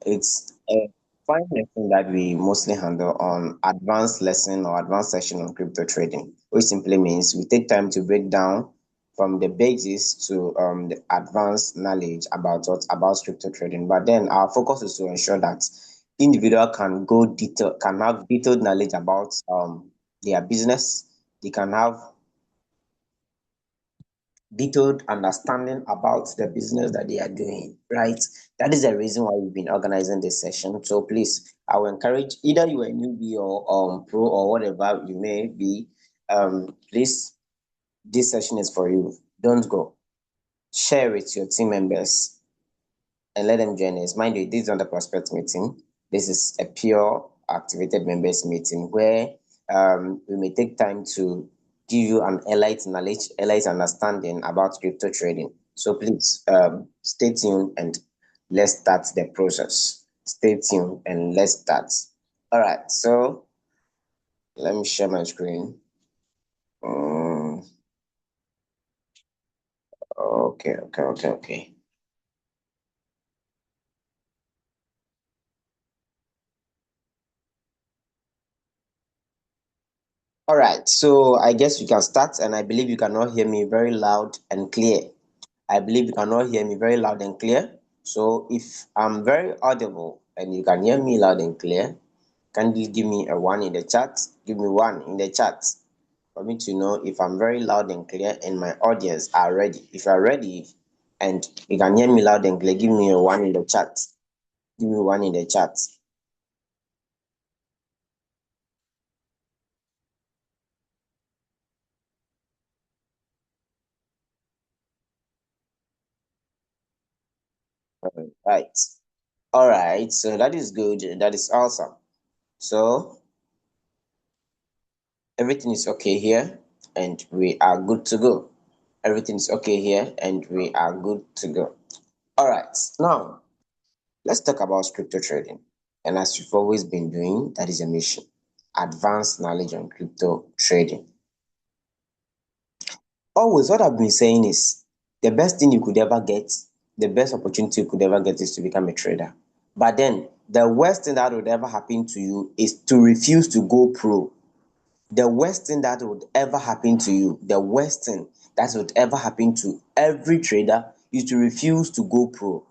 It's a fine lesson that we mostly handle on advanced lesson or advanced session on crypto trading, which simply means we take time to break down from the basis to the advanced knowledge about what about crypto trading. But then our focus is to ensure that individual can have detailed knowledge about their business. They can have detailed understanding about the business that they are doing, right? That is the reason why we've been organizing this session. So please, I will encourage either you are a newbie or pro or whatever you may be, please, this session is for you. Don't go. Share with your team members and let them join us. Mind you, this is not a prospect meeting. This is a pure activated members meeting where we may take time to give you an elite knowledge, elite understanding about crypto trading. So please stay tuned and let's start the process. Stay tuned and let's start. All right, so let me share my screen. Um, okay. All right, so I guess we can start, and I believe you can all hear me very loud and clear. I believe you can all hear me very loud and clear. So if I'm very audible and you can hear me loud and clear, can you give me a one in the chat? Give me one in the chat for me to know if I'm very loud and clear and my audience are ready. If you are ready and you can hear me loud and clear, give me a one in the chat. Give me one in the chat. Right. All right. So that is good. That is awesome. So everything is okay here and we are good to go. Everything's okay here and we are good to go. All right, now let's talk about crypto trading. And as we've always been doing, that is a mission: advanced knowledge on crypto trading. Always, what I've been saying is the best thing you could ever get, the best opportunity you could ever get is to become a trader. But then the worst thing that would ever happen to you is to refuse to go pro. The worst thing that would ever happen to you, the worst thing that would ever happen to every trader is to refuse to go pro,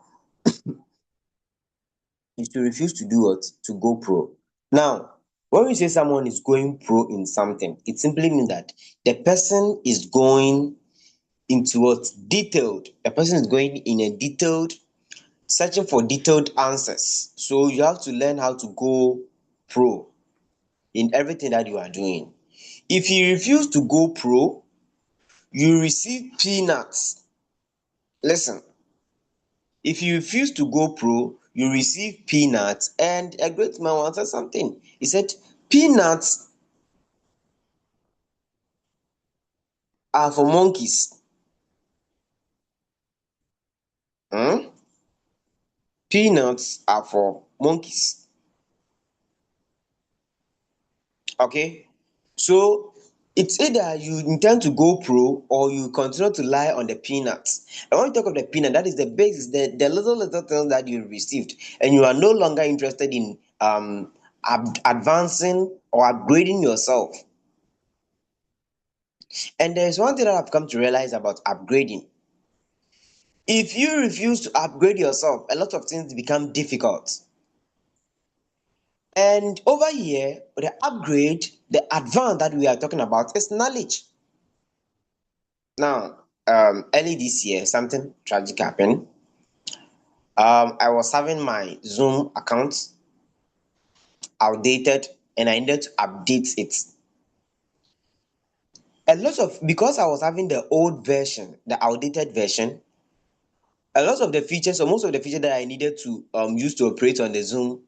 is to refuse to do what? To go pro. Now, when we say someone is going pro in something, it simply means that the person is going into what? Detailed. The person is going in a detailed, searching for detailed answers. So you have to learn how to go pro in everything that you are doing. If you refuse to go pro, you receive peanuts. Listen, if you refuse to go pro, you receive peanuts. And a great man once said something. He said, peanuts are for monkeys. Hmm? Peanuts are for monkeys. Okay? So it's either you intend to go pro or you continue to lie on the peanuts. And when you talk of the peanut, that is the basis, the little things that you received, and you are no longer interested in advancing or upgrading yourself. And there's one thing that I've come to realize about upgrading. If you refuse to upgrade yourself, a lot of things become difficult. And over here, the upgrade, the advance that we are talking about is knowledge. Now, early this year, something tragic happened. I was having my Zoom account outdated and I needed to update it. A lot of Because I was having the old version, the outdated version, a lot of the features or most of the features that I needed to use to operate on the Zoom,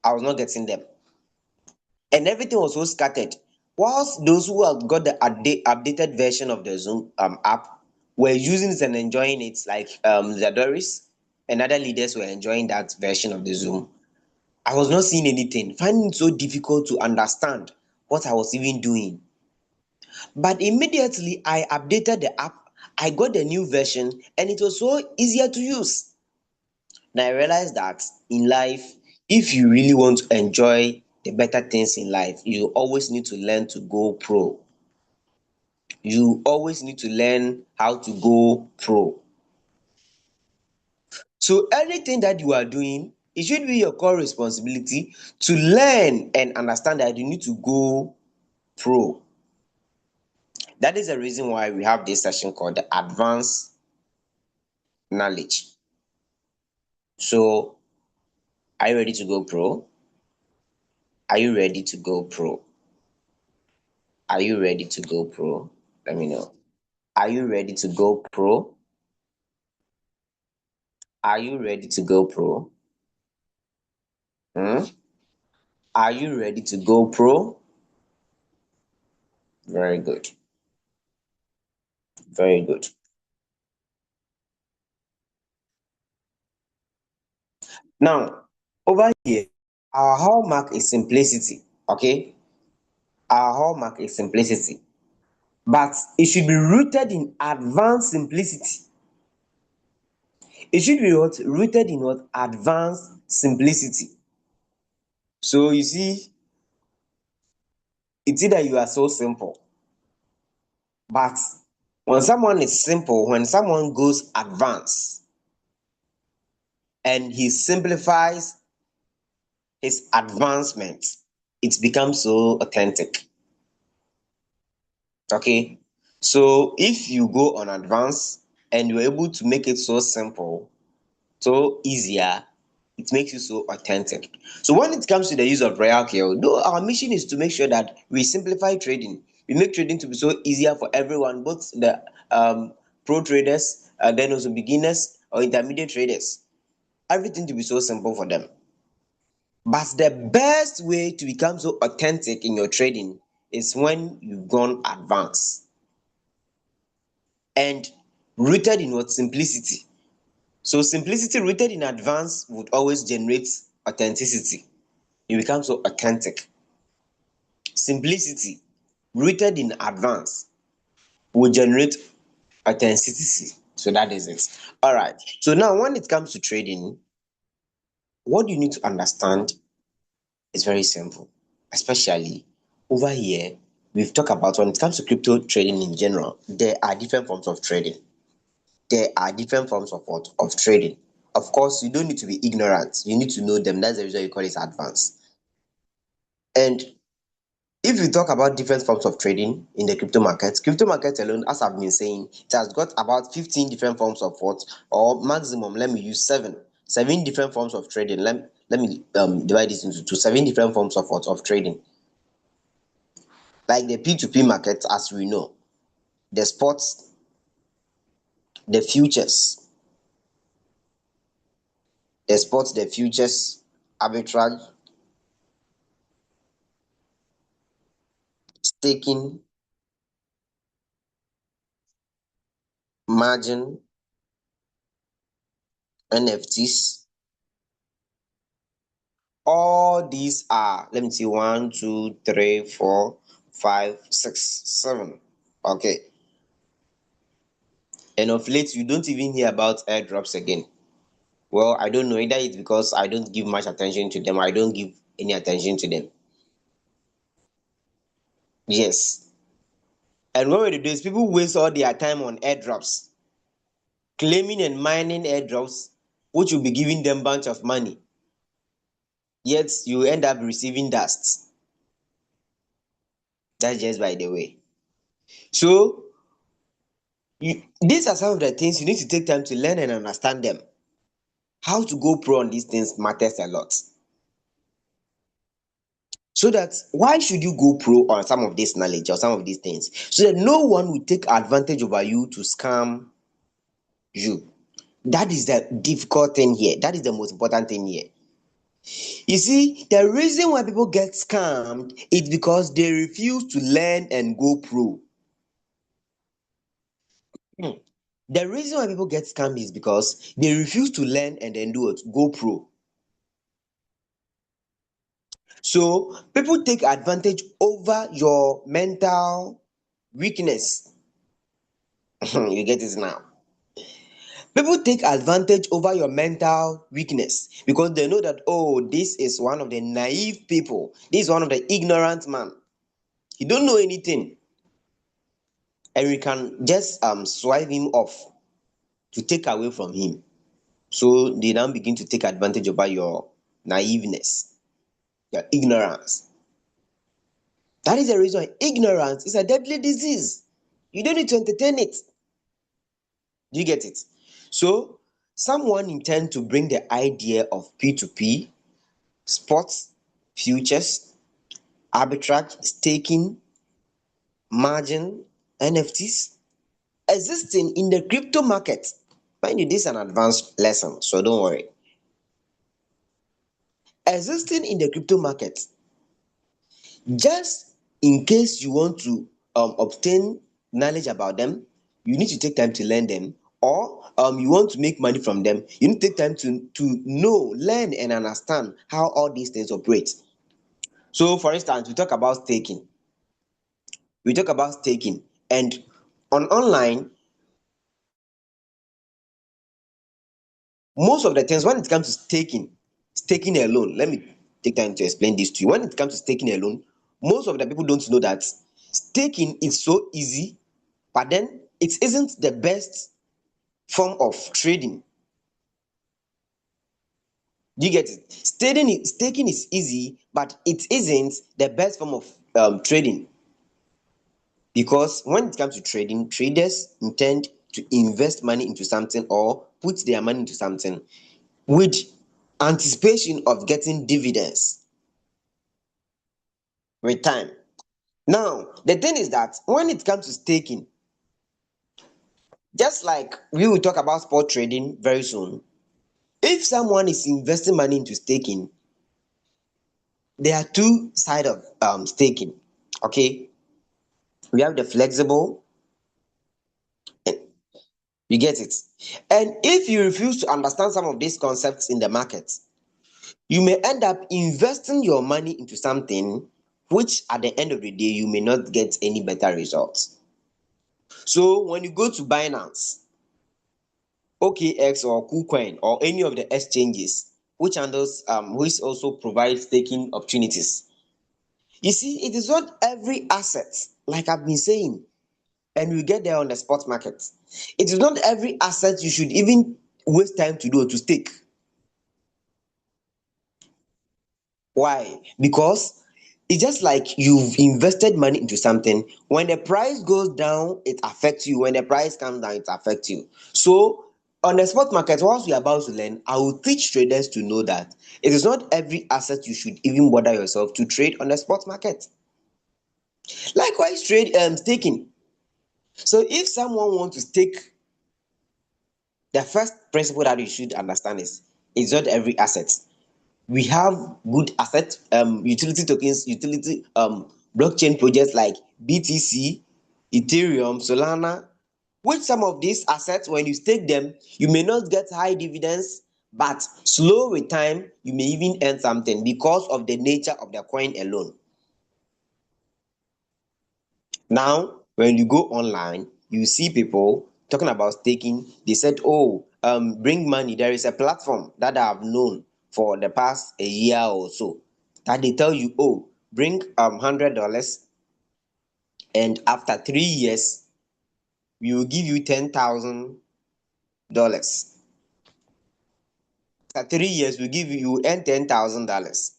I was not getting them. And everything was so scattered. Whilst those who have got the updated version of the Zoom app were using it and enjoying it, like Zadoris and other leaders were enjoying that version of the Zoom, I was not seeing anything, finding it so difficult to understand what I was even doing. But immediately I updated the app, I got the new version, and it was so easier to use. Now I realized that in life, if you really want to enjoy the better things in life, you always need to learn to go pro. You always need to learn how to go pro. So anything that you are doing, it should be your core responsibility to learn and understand that you need to go pro. That is the reason why we have this session called the advanced knowledge. So are you ready to go pro? Are you ready to go pro? Are you ready to go pro? Let me know. Are you ready to go pro? Are you ready to go pro? Hmm? Are you ready to go pro? Very good. Very good. Now, over here, our hallmark is simplicity. Okay? Our hallmark is simplicity. But it should be rooted in advanced simplicity. It should be what? Rooted in what? Advanced simplicity. So you see, it's either you are so simple, but when someone is simple, when someone goes advanced and he simplifies his advancement, it becomes so authentic. Okay. So if you go on advance and you're able to make it so simple, so easier, it makes you so authentic. So when it comes to the use of Royal Care, though our mission is to make sure that we simplify trading, we make trading to be so easier for everyone, both the pro traders, then also beginners or intermediate traders, everything to be so simple for them. But the best way to become so authentic in your trading is when you've gone advanced and rooted in what? Simplicity. So simplicity rooted in advance would always generate authenticity. You become so authentic. Simplicity rooted in advance will generate authenticity. So that is it. All right. So now when it comes to trading, what you need to understand is very simple. Especially over here, we've talked about when it comes to crypto trading in general, there are different forms of trading. There are different forms of what? Of trading. Of course, you don't need to be ignorant. You need to know them. That's the reason you call it advanced. And if you talk about different forms of trading in the crypto market alone, as I've been saying, it has got about 15 different forms of what, or maximum, let me use seven different forms of trading. Let me divide this into two, seven different forms of what, of trading. Like the P2P market, as we know, the spots, the futures, the futures, arbitrage, staking, margin, NFTs. All these are, let me see, one, two, three, four, five, six, seven. Okay. And of late, you don't even hear about airdrops again. Well, I don't know. Either it's because I don't give much attention to them, I don't give any attention to them. Yes. And what we do is people waste all their time on airdrops, claiming and mining airdrops, which will be giving them bunch of money. Yet you end up receiving dust. That's just by the way. So these are some of the things you need to take time to learn and understand them. How to go pro on these things matters a lot. So that why should you go pro on some of this knowledge or some of these things? So that no one will take advantage over you to scam you. That is the difficult thing here. That is the most important thing here. You see, the reason why people get scammed is because they refuse to learn and go pro. Hmm. The reason why people get scammed is because they refuse to learn and then do it, go pro. So people take advantage over your mental weakness. You get it now. People take advantage over your mental weakness because they know that, oh, this is one of the naive people. This is one of the ignorant man. He don't know anything. And we can just swipe him off to take away from him. So they now begin to take advantage over your naiveness, your ignorance. That is the reason ignorance is a deadly disease. You don't need to entertain it. Do you get it? So someone intend to bring the idea of P2P, sports, futures, arbitrage, staking, margin, NFTs, existing in the crypto market. Mind you, this is an advanced lesson, so don't worry. Existing in the crypto market, just in case you want to obtain knowledge about them, you need to take time to learn them, or you want to make money from them, you need to take time to know, learn, and understand how all these things operate. So, for instance, we talk about staking, and on online, most of the things when it comes to staking alone, let me take time to explain this to you. When it comes to staking alone, most of the people don't know that staking is so easy, but then it isn't the best form of trading. Do you get it? Staking is easy, but it isn't the best form of trading, because when it comes to trading, traders intend to invest money into something or put their money into something with anticipation of getting dividends with time. Now, the thing is that when it comes to staking, just like we will talk about spot trading very soon, if someone is investing money into staking, there are two sides of staking. Okay, we have the flexible, and you get it. And if you refuse to understand some of these concepts in the market, you may end up investing your money into something which at the end of the day you may not get any better results. So when you go to Binance, OKX, or KuCoin, or any of the exchanges which also provide staking opportunities, you see, it is not every asset, like I've been saying, and we get there on the spot market. It is not every asset you should even waste time to stake. Why? Because it's just like you've invested money into something. When the price goes down, it affects you. When the price comes down, it affects you. So on the spot market, once we are about to learn, I will teach traders to know that it is not every asset you should even bother yourself to trade on the spot market. Likewise, trade staking. So if someone wants to stake, the first principle that you should understand is it's not every asset. We have good asset utility tokens, utility blockchain projects like BTC, Ethereum, Solana, which some of these assets, when you stake them, you may not get high dividends, but slow with time you may even earn something because of the nature of the coin alone. Now when you go online, you see people talking about staking. They said, oh, bring money. There is a platform that I have known for the past a year or so, that they tell you, oh, bring $100, and after 3 years we will give you $10,000. After 3 years we give you earn $10,000.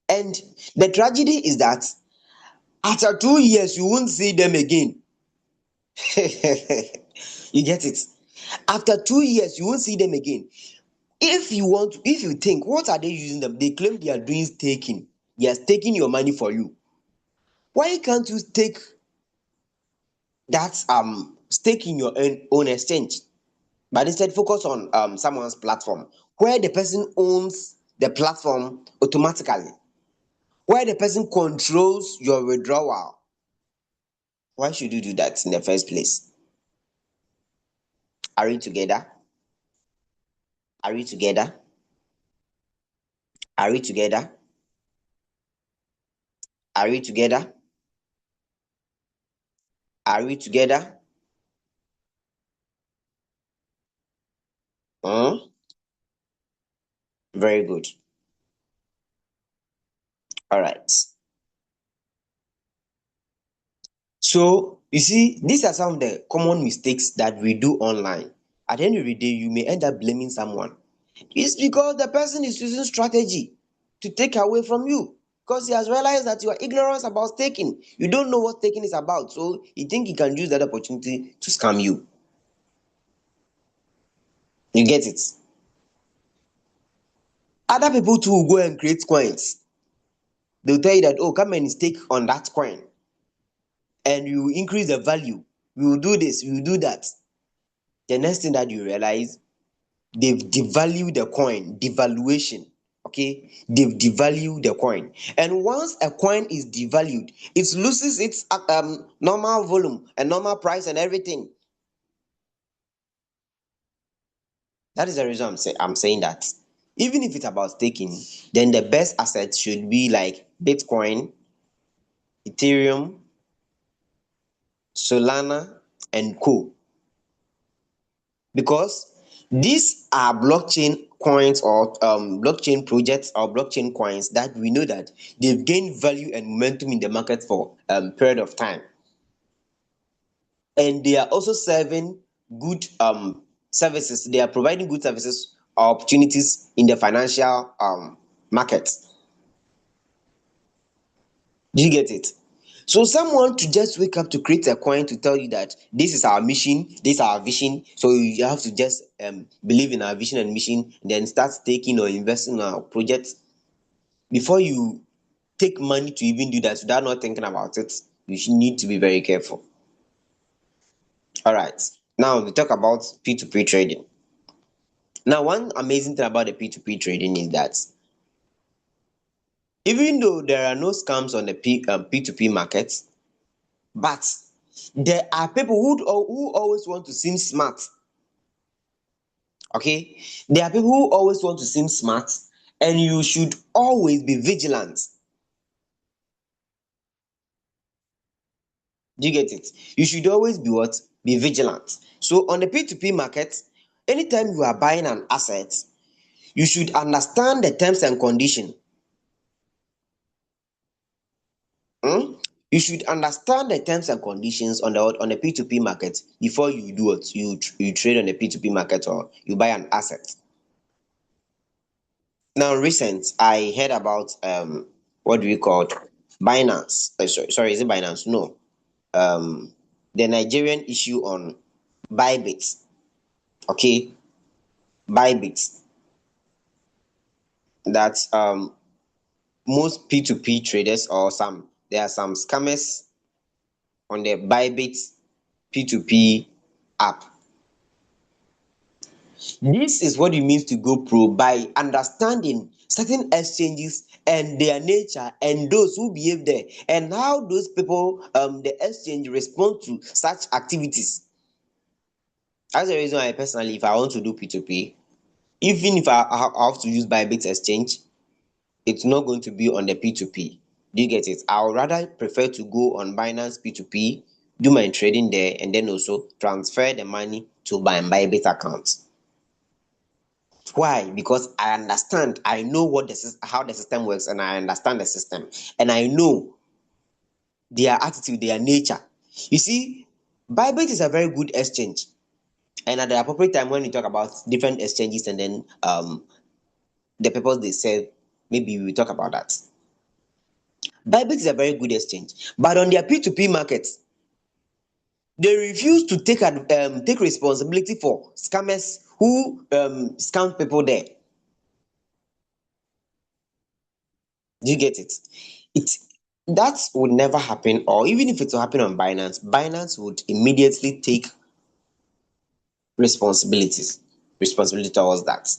And the tragedy is that after 2 years you won't see them again. You get it? After 2 years you won't see them again. If you think, what are they using them? They claim they are doing staking. They are staking your money for you. Why can't you take that stake in your own exchange, but instead focus on someone's platform where the person owns the platform automatically, where the person controls your withdrawal? Why should you do that in the first place? Are we together? Are we together? Are we together? Are we together? Are we together? Hmm? Very good. All right. So you see, these are some of the common mistakes that we do online. At the end of the day, you may end up blaming someone. It's because the person is using strategy to take away from you because he has realized that you are ignorant about staking. You don't know what staking is about, so you think he can use that opportunity to scam you. You get it? Other people too will go and create coins. They'll tell you that, oh, come and stake on that coin and you increase the value. We will do this, we will do that. The next thing that you realize, they've devalued the coin, devaluation. Okay, they've devalued the coin, and once a coin is devalued, it loses its normal volume and normal price and everything. That is the reason I'm saying that. Even if it's about staking, then the best assets should be like Bitcoin, Ethereum, Solana, and Co. Because these are blockchain coins or blockchain projects or blockchain coins that we know that they've gained value and momentum in the market for period of time, and they are also serving good services. They are providing good services or opportunities in the financial market. Do you get it? So someone to just wake up to create a coin to tell you that this is our mission, this is our vision. So you have to just believe in our vision and mission, then start taking or investing in our project. Before you take money to even do that without not thinking about it, you should need to be very careful. All right. Now we talk about P2P trading. Now, one amazing thing about the P2P trading is that even though there are no scams on the P2P market, but there are people who always want to seem smart. Okay, there are people who always want to seem smart, and you should always be vigilant. Do you get it? You should always be what? Be vigilant. So on the P2P market, anytime you are buying an asset, you should understand the terms and condition. You should understand the terms and conditions on the P2P market before you do what you trade on the P2P market or you buy an asset. Now, recent I heard about what do we call it? Binance. Sorry, is it Binance? No. The Nigerian issue on Bybit. Okay, Bybit. That most P2P traders or some there are some scammers on the Bybit P2P app. This is what it means to go pro by understanding certain exchanges and their nature and those who behave there and how those people, the exchange respond to such activities. That's the reason I personally, if I want to do P2P, even if I have to use Bybit exchange, it's not going to be on the P2P. Do you get it? I would rather prefer to go on Binance P2P, do my trading there, and then also transfer the money to my Bybit account. Why? Because I understand, I know how the system works, and I understand the system, and I know their attitude, their nature. You see, Bybit is a very good exchange, and at the appropriate time when we talk about different exchanges and then the purpose they serve, maybe we will talk about that. Bybit is a very good exchange, but on their P2P markets, they refuse to take responsibility for scammers who scam people there. Do you get it? It that would never happen, or even if it will happen on Binance, Binance would immediately take responsibility towards that.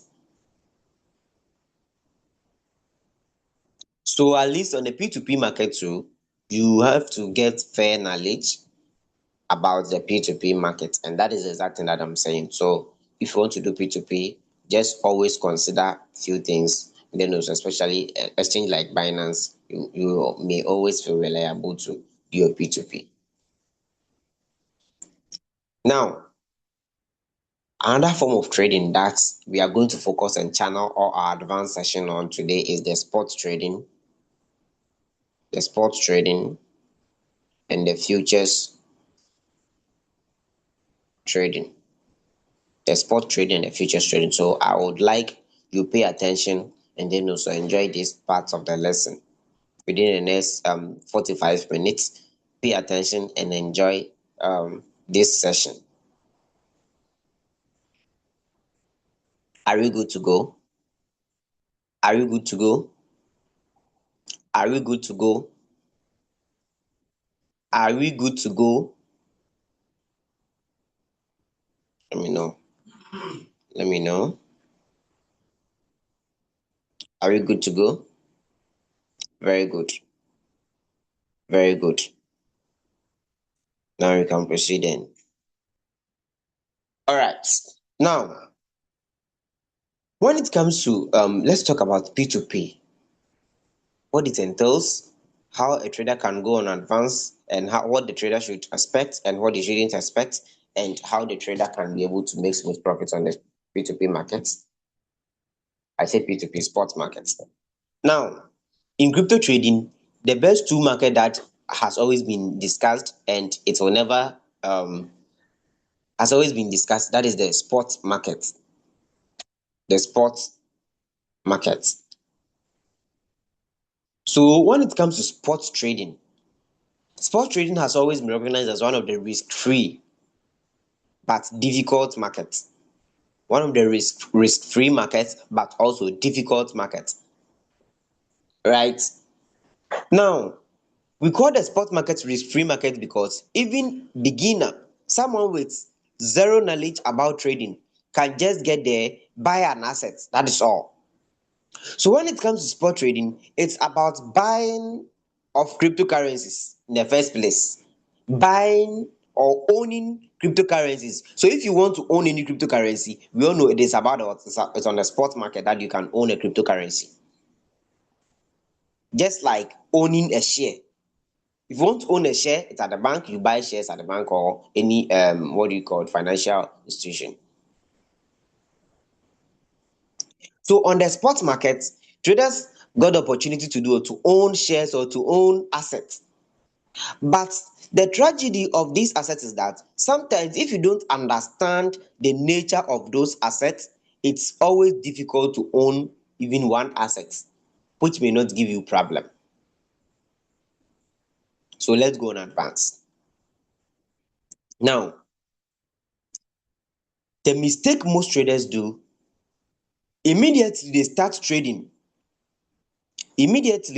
So at least on the P2P market too, you have to get fair knowledge about the P2P market, and that is the exact thing that I'm saying. So if you want to do P2P, just always consider few things. Then also, especially exchange like Binance, you may always feel reliable to do your P2P. Now, Another form of trading that we are going to focus and channel all our advanced session on today is the spot trading, and the futures trading. The spot trading and the futures trading. So I would like you pay attention and then also enjoy these parts of the lesson. Within the next 45 minutes, pay attention and enjoy this session. Are we good to go? Are we good to go? Are we good to go? Are we good to go? Let me know. Let me know. Are we good to go? Very good. Very good. Now we can proceed then. All right. Now, when it comes to let's talk about P2P, what it entails, how a trader can go on advance, and what the trader should expect and what they shouldn't expect, and how the trader can be able to make smooth profits on the P2P markets. I say P2P spot markets. Now, in crypto trading, the best two market that has always been discussed and it will never has always been discussed, that is the spot market. The spot market. So when it comes to spot trading has always been recognized as one of the risk-free but difficult markets. One of the risk-free markets but also difficult markets. Right? Now, we call the spot market risk-free market because even beginner, someone with zero knowledge about trading, can just get there, buy an asset. That is all. So when it comes to spot trading, it's about buying of cryptocurrencies in the first place. Buying or owning cryptocurrencies. So if you want to own any cryptocurrency, we all know it is about it's on the spot market that you can own a cryptocurrency. Just like owning a share. If you want to own a share, it's at the bank, you buy shares at the bank or any financial institution. So on the spot market, traders got the opportunity to own shares or to own assets. But the tragedy of these assets is that sometimes if you don't understand the nature of those assets, it's always difficult to own even one asset, which may not give you problem. So let's go on advance. Now, the mistake most traders do, immediately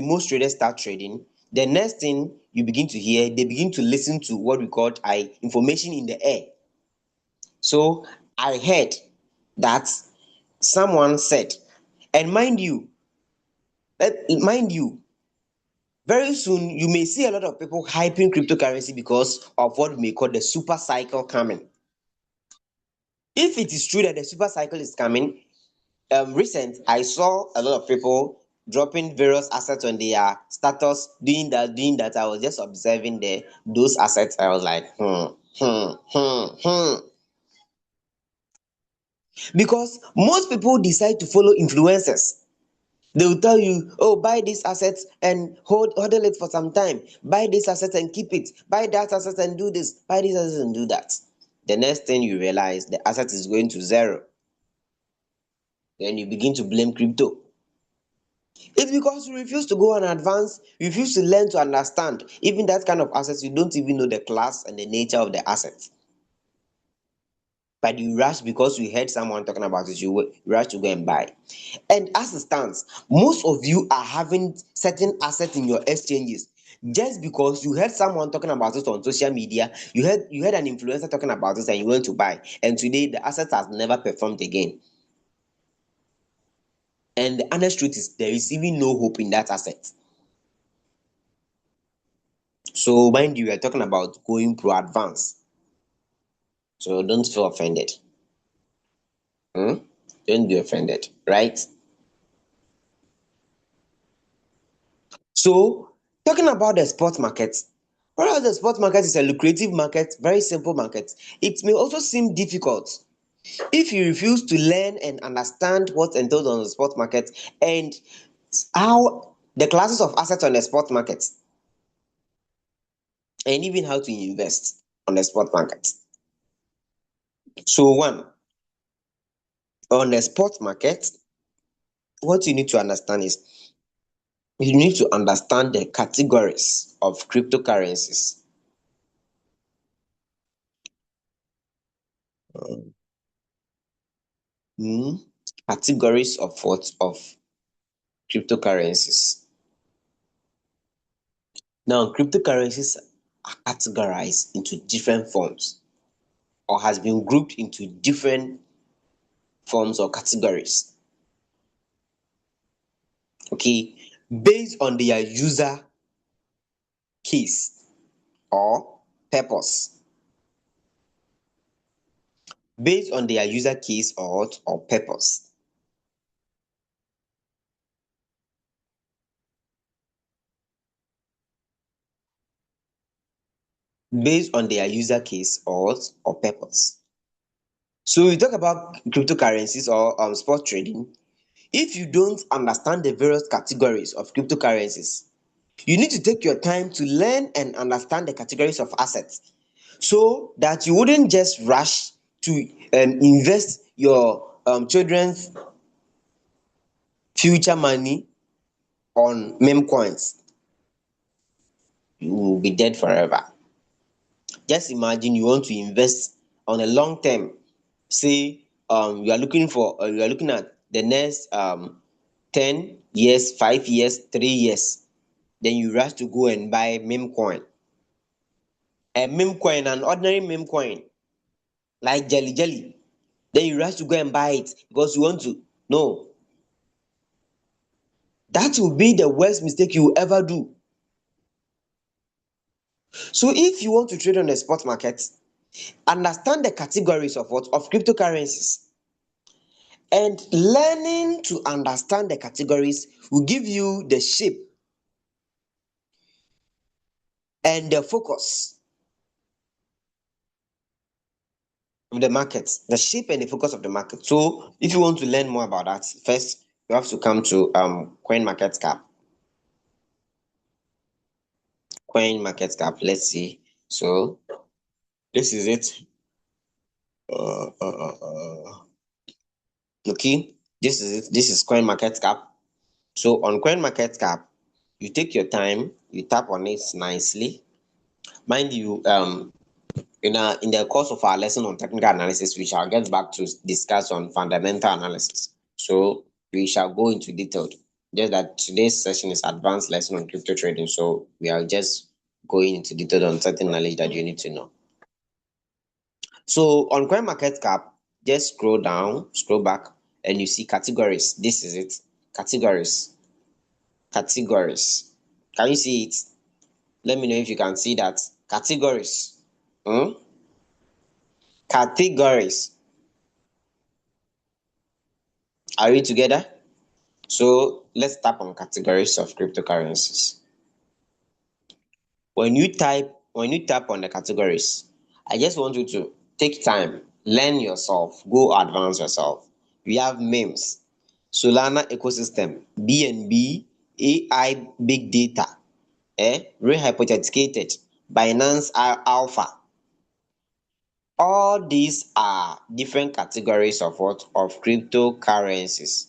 most traders start trading. The next thing you begin to hear, they begin to listen to what we call information in the air. So I heard that someone said, and mind you, very soon you may see a lot of people hyping cryptocurrency because of what we may call the super cycle coming. If it is true that the super cycle is coming, recent I saw a lot of people dropping various assets on their status, doing that. I was just observing those assets. I was like, because most people decide to follow influencers. They will tell you, oh, buy this asset and hodl it for some time, buy this asset and keep it, buy that asset and do this, buy this asset and do that. The next thing you realize, the asset is going to zero. Then you begin to blame crypto. It's because you refuse to go and advance, you refuse to learn to understand. Even that kind of assets, you don't even know the class and the nature of the assets. But you rush because you heard someone talking about it, you rush to go and buy. And as it stands, most of you are having certain assets in your exchanges just because you heard someone talking about it on social media, you heard an influencer talking about it and you went to buy. And today the asset has never performed again. And the honest truth is there is even no hope in that asset. So mind you, we are talking about going pro advance. So don't feel offended. Don't be offended, right? So talking about the spot market, whereas the spot market is a lucrative market, very simple market, it may also seem difficult. If you refuse to learn and understand what's entailed on the spot market and how the classes of assets on the spot market, and even how to invest on the spot market. So, one, on the spot market, what you need to understand is you need to understand the categories of cryptocurrencies. Hmm, Categories of what? Of cryptocurrencies. Now, cryptocurrencies are categorized into different forms or has been grouped into different forms or categories. Okay, based on their user case or purpose. Based on their user case or purpose. Based on their user case or purpose. So we talk about cryptocurrencies or spot trading. If you don't understand the various categories of cryptocurrencies, you need to take your time to learn and understand the categories of assets so that you wouldn't just rush to invest your children's future money on meme coins. You will be dead forever. Just imagine you want to invest on a long term. Say you are looking at the next 10 years, 5 years, 3 years. Then you rush to go and buy meme coin. A meme coin, an ordinary meme coin, like jelly jelly. Then you rush to go and buy it because you want to. No, that will be the worst mistake you will ever do. So if you want to trade on the spot market, understand the categories of what? Of cryptocurrencies. And learning to understand the categories will give you the shape and the focus of the market, the shape and the focus of the market. So if you want to learn more about that, first you have to come to coin market cap. Coin market cap. Let's see. So this is it. Okay, this is it. This is coin market cap. So on coin market cap, you take your time, you tap on it nicely. Mind you, in the course of our lesson on technical analysis, we shall get back to discuss on fundamental analysis. So we shall go into detail. Just that today's session is advanced lesson on crypto trading. So we are just going into detail on certain knowledge that you need to know. So on coin market cap, just scroll down, scroll back, and you see categories. This is it. Categories. Categories. Can you see it? Let me know if you can see that. Categories. Hmm? Categories. Are we together? So let's tap on categories of cryptocurrencies. When you tap on the categories, I just want you to take time, learn yourself, go advance yourself. We have memes, Solana ecosystem, BNB, AI big data, rehypothecated, Binance Alpha. All these are different categories of what? Of cryptocurrencies.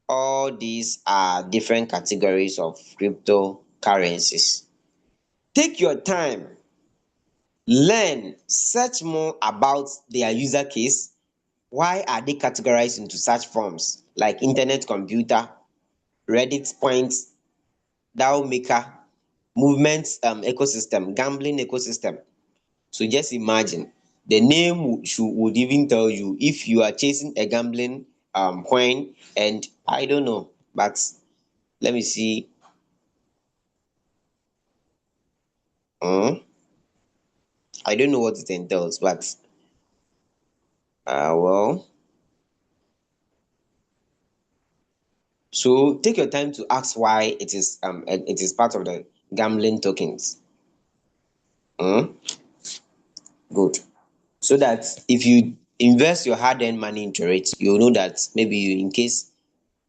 All these are different categories of cryptocurrencies. Take your time, learn, search more about their user case. Why are they categorized into such forms like internet computer, Reddit points, DAO maker, movement ecosystem, gambling ecosystem? So just imagine the name would even tell you if you are chasing a gambling coin, and I don't know, but let me see. I don't know what it entails, but well, so take your time to ask why it is part of the gambling tokens. Good. So that invest your hard-earned money into it, you know that maybe in case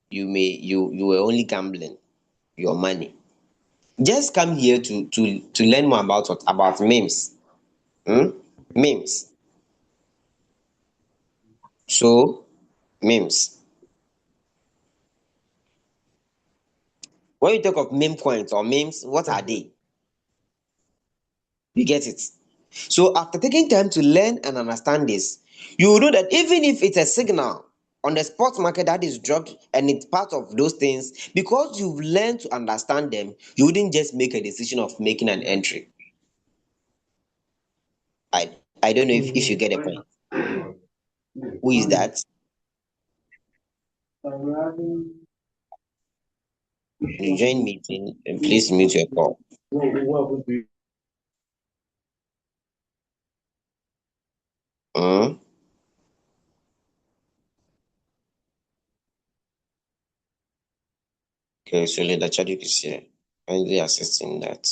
you were only gambling your money. Just come here to learn more about what about memes. Memes. So memes. When you talk of meme coins or memes, what are they? You get it? So after taking time to learn and understand this, you will know that even if it's a signal on the spot market that is dropped and it's part of those things, because you've learned to understand them, you wouldn't just make a decision of making an entry. I I don't know if you get a point. Who is that? You join meeting and please mute your call. Hmm? Okay, so let the chat is here. Kindly assisting that.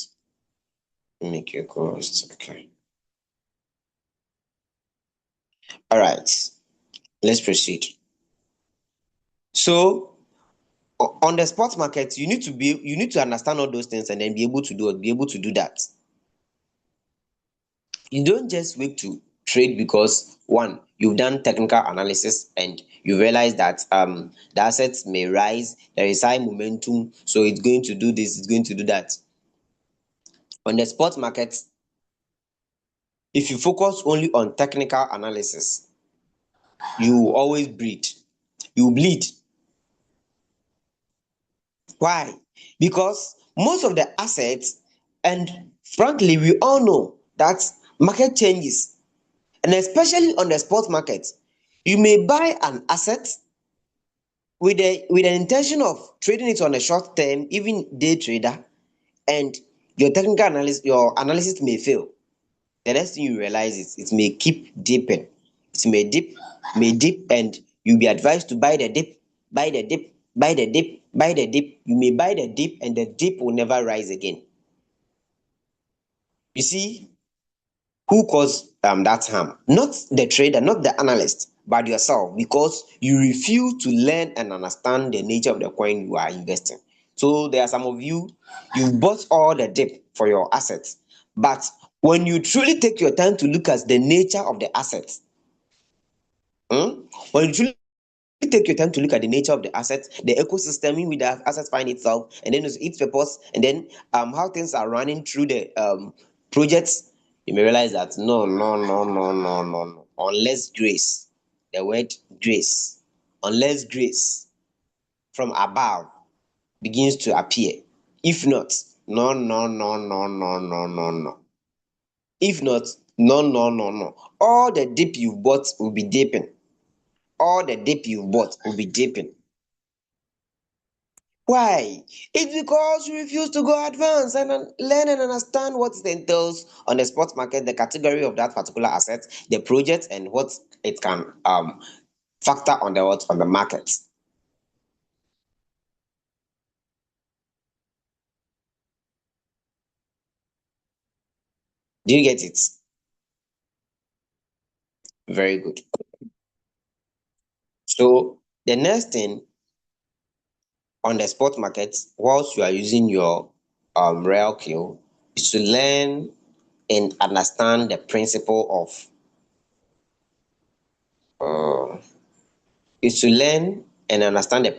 Make your co-host. Okay. All right. Let's proceed. So on the spot market, you need to understand all those things and then be able to do that. You don't just wait to trade because one, you've done technical analysis and you realize that the assets may rise, there is high momentum, so it's going to do this, it's going to do that. On the spot market, if you focus only on technical analysis, you will always bleed. You will bleed. Why? Because most of the assets, and frankly, we all know that market changes, and especially on the spot market, you may buy an asset with an intention of trading it on a short term, even day trader, and your analysis may fail. The next thing you realize is it may keep dipping. It may dip, and you'll be advised to buy the dip, buy the dip, buy the dip, buy the dip. You may buy the dip, and the dip will never rise again. You see, who caused that harm? Not the trader, not the analyst, but yourself, because you refuse to learn and understand the nature of the coin you are investing. So there are some of you, you bought all the dip for your assets, but when you truly take your time to look at the nature of the assets, when you truly take your time to look at the nature of the assets, the ecosystem in which the assets find itself, and then its purpose, and then how things are running through the projects, you may realize that no. Unless grace, the word grace, unless grace from above begins to appear. If not, no. If not, no. All the dip you've bought will be dipping. All the dip you've bought will be dipping. Why? It's because you refuse to go advance and learn and understand what it entails on the spot market, the category of that particular asset, the project, and what it can factor on the market. Do you get it? Very good. So the next thing on the spot market, whilst you are using your real Q, is to learn and understand the principle of is to learn and understand the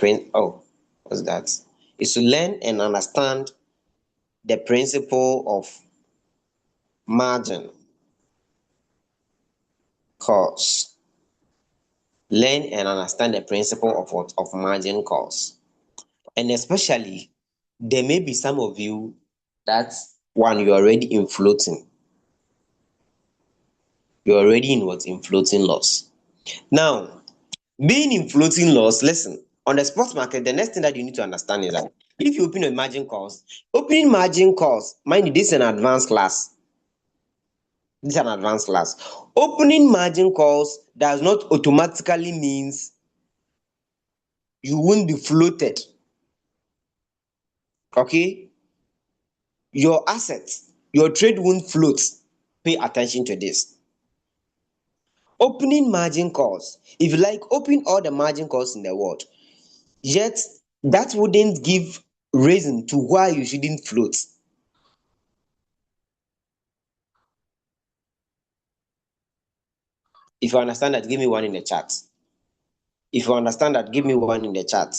what's that? Is to learn and understand the principle of margin calls. Learn and understand the principle of what of margin calls. And especially there may be some of you that one you're already in floating. You're already in what in floating loss. Now, being in floating loss, listen, on the spot market, the next thing that you need to understand is that if you open a margin calls, opening margin calls, mind you, this is an advanced class. This is an advanced class. Opening margin calls does not automatically means you won't be floated. Okay? Your assets, your trade won't float. Pay attention to this. opening margin calls. If you like, open all the margin calls in the world, yet that wouldn't give reason to why you shouldn't float. If you understand that, give me one in the chat. If you understand that, give me one in the chat.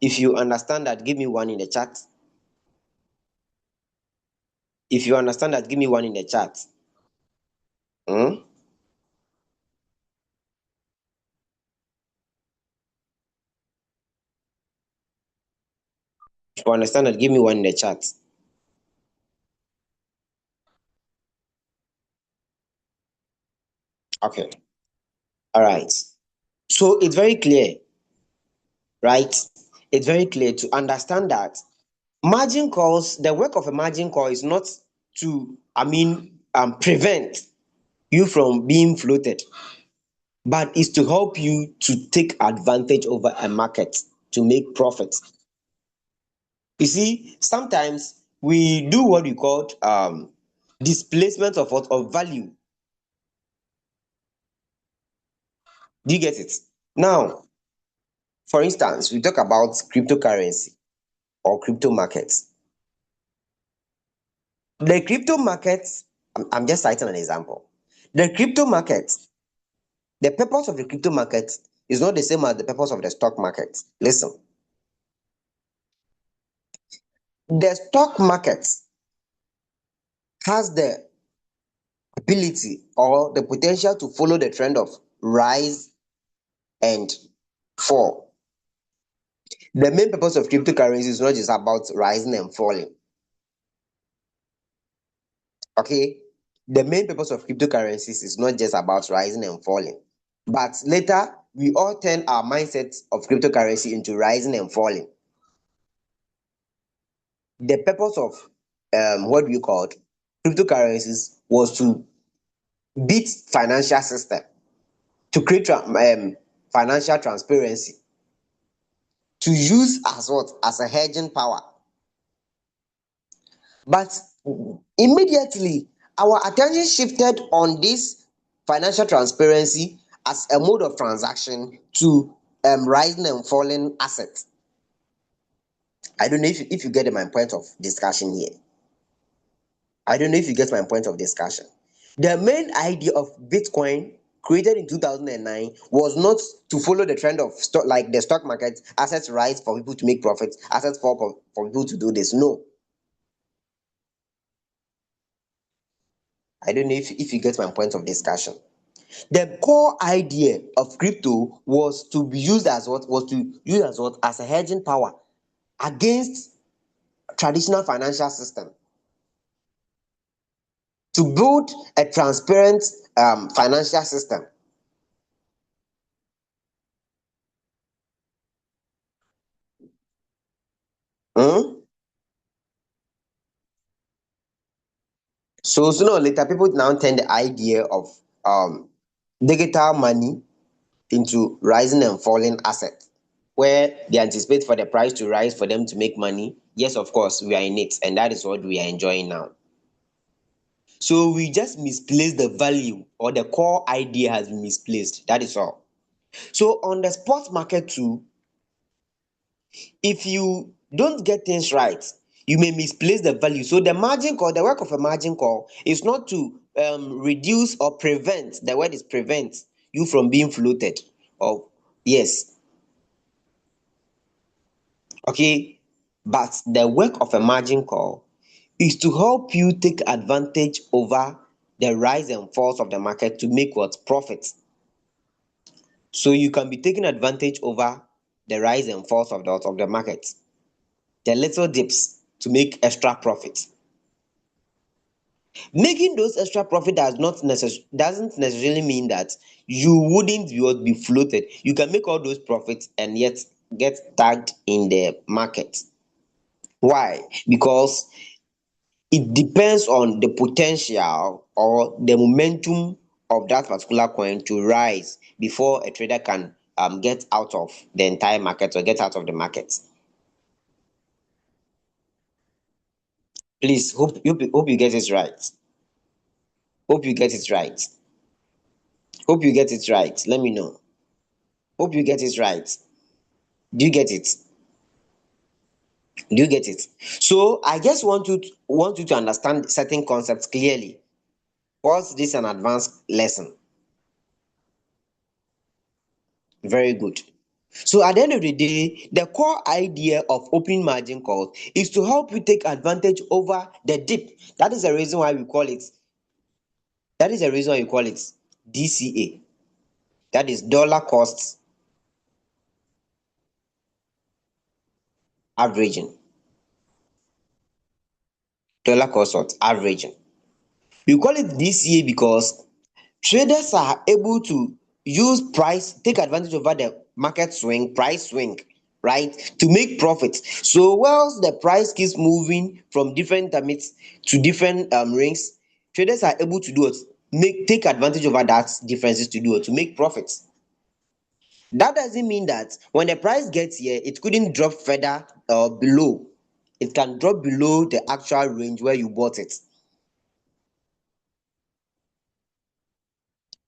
If you understand that, give me one in the chat. If you understand that, give me one in the chat. Hmm? If you understand that, give me one in the chat. Okay. All right. So it's very clear, right? It's very clear to understand that margin calls, the work of a margin call is not to, prevent you from being floated, but is to help you to take advantage over a market to make profits. You see, sometimes we do what we call displacement of what of value. Do you get it? Now, for instance, we talk about cryptocurrency or crypto markets. The crypto markets, I'm just citing an example. The crypto market, the purpose of the crypto market is not the same as the purpose of the stock market. Listen, the stock market has the ability or the potential to follow the trend of rise and fall. The main purpose of cryptocurrency is not just about rising and falling. Okay? The main purpose of cryptocurrencies is not just about rising and falling. But later, we all turn our mindset of cryptocurrency into rising and falling. The purpose of what we called cryptocurrencies was to beat financial system, to create financial transparency, to use as what as a hedging power. But immediately, our attention shifted on this financial transparency as a mode of transaction to rising and falling assets. I don't know if you get my point of discussion here. I don't know if you get my point of discussion. The main idea of Bitcoin created in 2009 was not to follow the trend of stock like the stock market, assets rise for people to make profits, assets fall for people to do this. No. I don't know if you get my point of discussion. The core idea of crypto was to be used as what was to use as what as a hedging power against traditional financial system, to build a transparent financial system. Hmm? So sooner or later, people now turn the idea of um, digital money into rising and falling assets, where they anticipate for the price to rise for them to make money. Yes, of course, we are in it, and that is what we are enjoying now. So we just misplaced the value, or the core idea has been misplaced. That is all. So on the spot market too, if you don't get things right, you may misplace the value. So the margin call, the work of a margin call is not to reduce or prevent, the word is prevent you from being floated. Or yes, okay. But the work of a margin call is to help you take advantage over the rise and falls of the market to make what profit. So you can be taking advantage over the rise and falls of the market, the little dips to make extra profit. Making those extra profit doesn't necessarily mean that you wouldn't be floated. You can make all those profits and yet get tagged in the market. Why? Because it depends on the potential or the momentum of that particular coin to rise before a trader can get out of the entire market or get out of the market. Please, hope you get it right. Hope you get it right. Hope you get it right. Let me know. Hope you get it right. Do you get it? Do you get it? So I just want you to understand certain concepts clearly. Was this an advanced lesson? Very good. So at the end of the day, the core idea of opening margin calls is to help you take advantage over the dip. That is the reason why we call it. That is the reason why we call it DCA. That is dollar cost averaging. Dollar cost what? Averaging. We call it DCA because traders are able to use price, take advantage over the market swing, price swing, right, to make profits. So whilst the price keeps moving from different limits to different rings, traders are able to do it, take advantage over that differences to do it, to make profits. That doesn't mean that when the price gets here, it couldn't drop further or below. It can drop below the actual range where you bought it.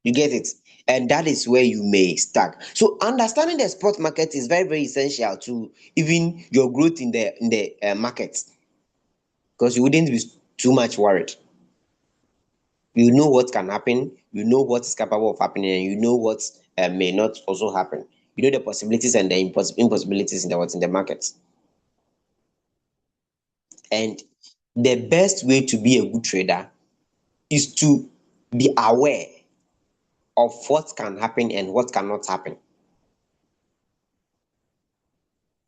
You get it? And that is where you may stack. So understanding the spot market is very, very essential to even your growth in the market, because you wouldn't be too much worried. You know what can happen, you know what is capable of happening, and you know what may not also happen. You know the possibilities and the impossibilities in the market. And the best way to be a good trader is to be aware of what can happen and what cannot happen.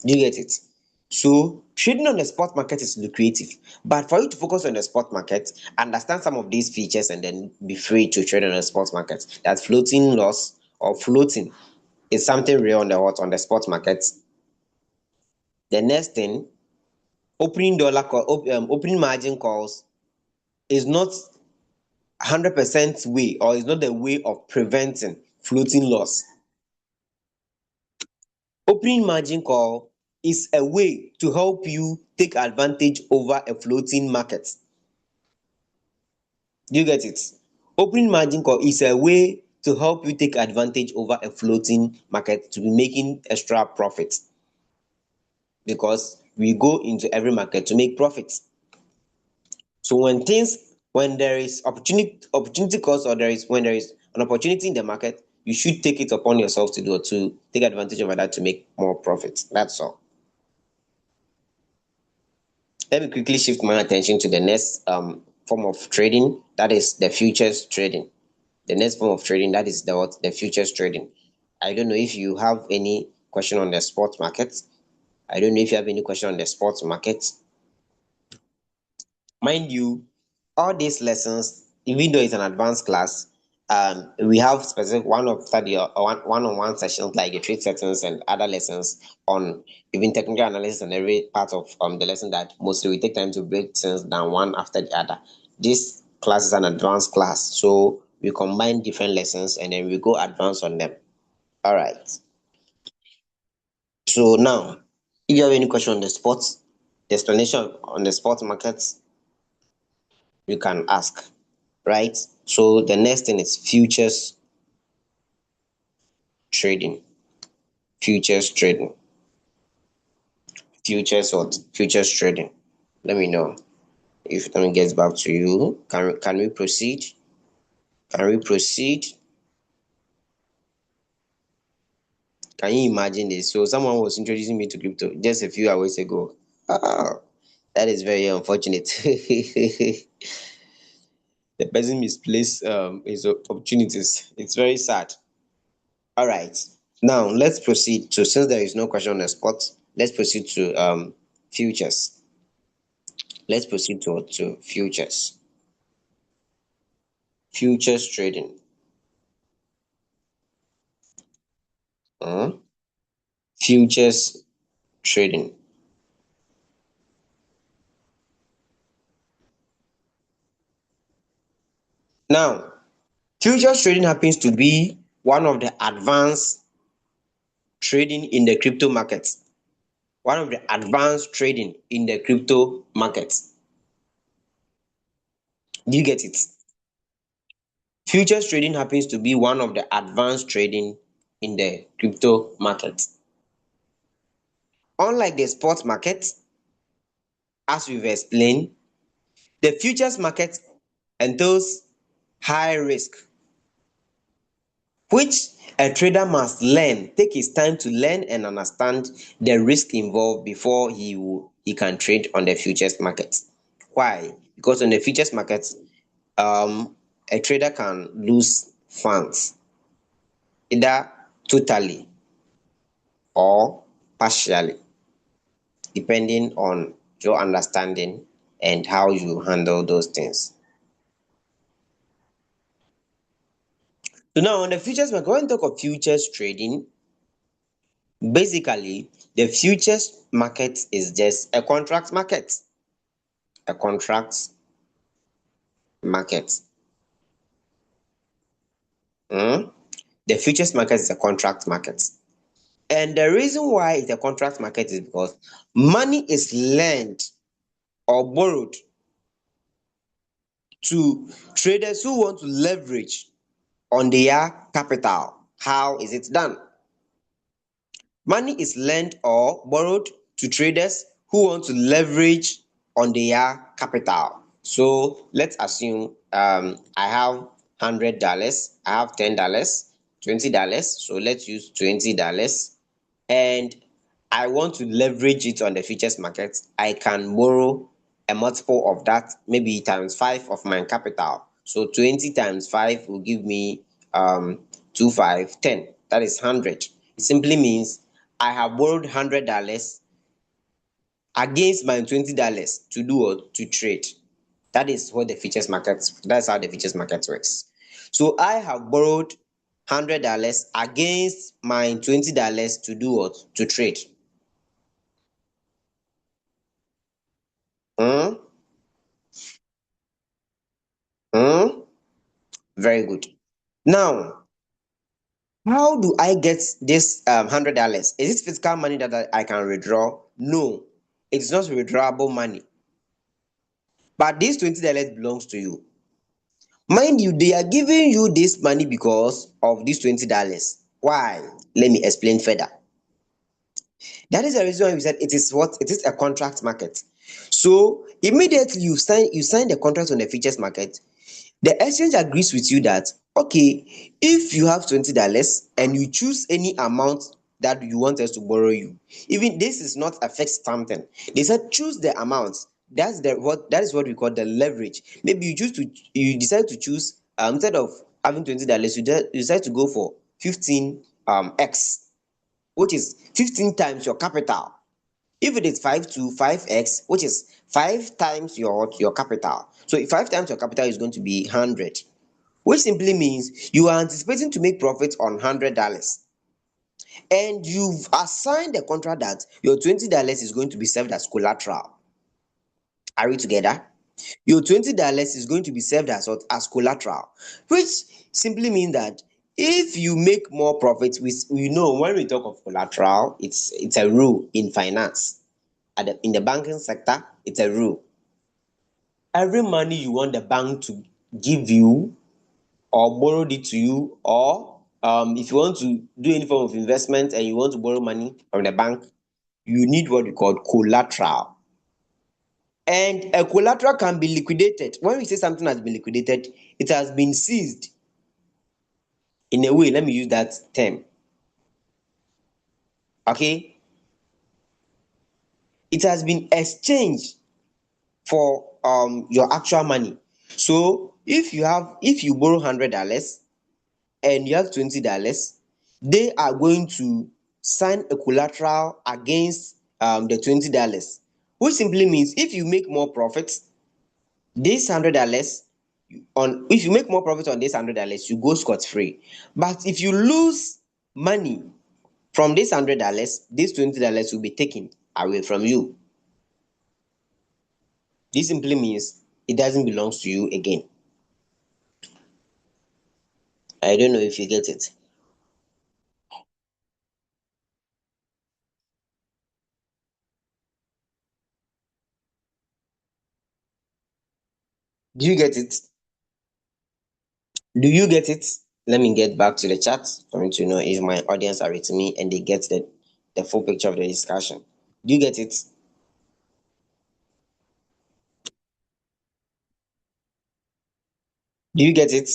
Do you get it? So trading on the spot market is lucrative, but for you to focus on the spot market, understand some of these features and then be free to trade on the spot market. That floating loss or floating is something real on the spot market. The next thing, opening margin calls is not 100% way, or is not the way of preventing floating loss. Opening margin call is a way to help you take advantage over a floating market. Do you get it? Opening margin call is a way to help you take advantage over a floating market to be making extra profits, because we go into every market to make profits. So when there is opportunity cost, or when there is an opportunity in the market, you should take it upon yourself to do it, to take advantage of that to make more profits. That's all. Let me quickly shift my attention to the next form of trading, that is the futures trading. The next form of trading, that is the futures trading. I don't know if you have any question on the spot market. I don't know if you have any question on the sports market. Mind you, all these lessons, even though it's an advanced class, we have specific one-on-study or one-on-one sessions like the trade settings and other lessons on even technical analysis and every part of the lesson, that mostly we take time to break things down one after the other. This class is an advanced class, so we combine different lessons and then we go advanced on them. All right. So now, if you have any question on the explanation on the sports markets, you can ask, right? So the next thing is futures trading. Futures trading. Futures trading. Let me know if time gets back to you. Can we proceed? Can we proceed? Can you imagine this? So someone was introducing me to crypto just a few hours ago. Ah, that is very unfortunate. The person misplaced his opportunities. It's very sad. All right. Now let's proceed to, since there is no question on the spot, let's proceed to futures. Let's proceed to futures. Futures trading. Uh, Futures trading. Now, futures trading happens to be one of the advanced trading in the crypto market. One of the advanced trading in the crypto market. Do you get it? Futures trading happens to be one of the advanced trading in the crypto market. Unlike the spot market, as we've explained, the futures market entails high risk, which a trader must take his time to learn and understand the risk involved before he can trade on the futures market. Why? Because on the futures market, a trader can lose funds either totally or partially, depending on your understanding and how you handle those things. So now on the futures market, when we talk of futures trading, basically the futures market is just a contract market. A contract market. Mm? The futures market is a contract market. And the reason why it's a contract market is because money is lent or borrowed to traders who want to leverage on their capital. How is it done? Money is lent or borrowed to traders who want to leverage on their capital. So let's assume I have $100, I have $10, $20. So let's use $20, and I want to leverage it on the futures market. I can borrow a multiple of that, maybe times 5 of my capital. So 20 times 5 will give me 2, 5, 10. That is 100. It simply means I have borrowed $100 against my $20 to do what? To trade. That is what the futures market, that's how the futures market works. So I have borrowed $100 against my $20 to do what? To trade. Hmm? Hmm? Very good. Now, how do I get this $100? Is it physical money that I can withdraw? No, it's not withdrawable money. But this $20 belongs to you. Mind you, they are giving you this money because of this $20. Why? Let me explain further. That is the reason why we said it is what? It is a contract market. So immediately you sign the contract on the futures market, the exchange agrees with you that okay, if you have $20 and you choose any amount that you want us to borrow you, even this is not a fixed something. They said choose the amount. That is what we call the leverage. Maybe you decide to choose instead of having $20, you decide to go for 15 x, which is 15 times your capital. If it is 5 to 5x, which is 5 times your capital. So if 5 times your capital is going to be 100, which simply means you are anticipating to make profit on $100. And you've assigned a contract that your $20 is going to be served as collateral. Are we together? Your $20 is going to be served as what? As collateral, which simply means that if you make more profits, we know when we talk of collateral, it's a rule in finance. In the banking sector, it's a rule. Every money you want the bank to give you or borrowed it to you, or if you want to do any form of investment and you want to borrow money from the bank, you need what we call collateral. And a collateral can be liquidated. When we say something has been liquidated, it has been seized. In a way, let me use that term. Okay? It has been exchanged for your actual money. So if you borrow $100 and you have $20, they are going to sign a collateral against the $20, which simply means if you make more profits, this $100 if you make more profit on this $100, you go scot-free. But if you lose money from this $100, this $20 will be taken away from you. This simply means it doesn't belong to you again. I don't know if you get it. Do you get it? Do you get it? Let me get back to the chat for me to know if my audience are with me and they get the full picture of the discussion. Do you get it? Do you get it?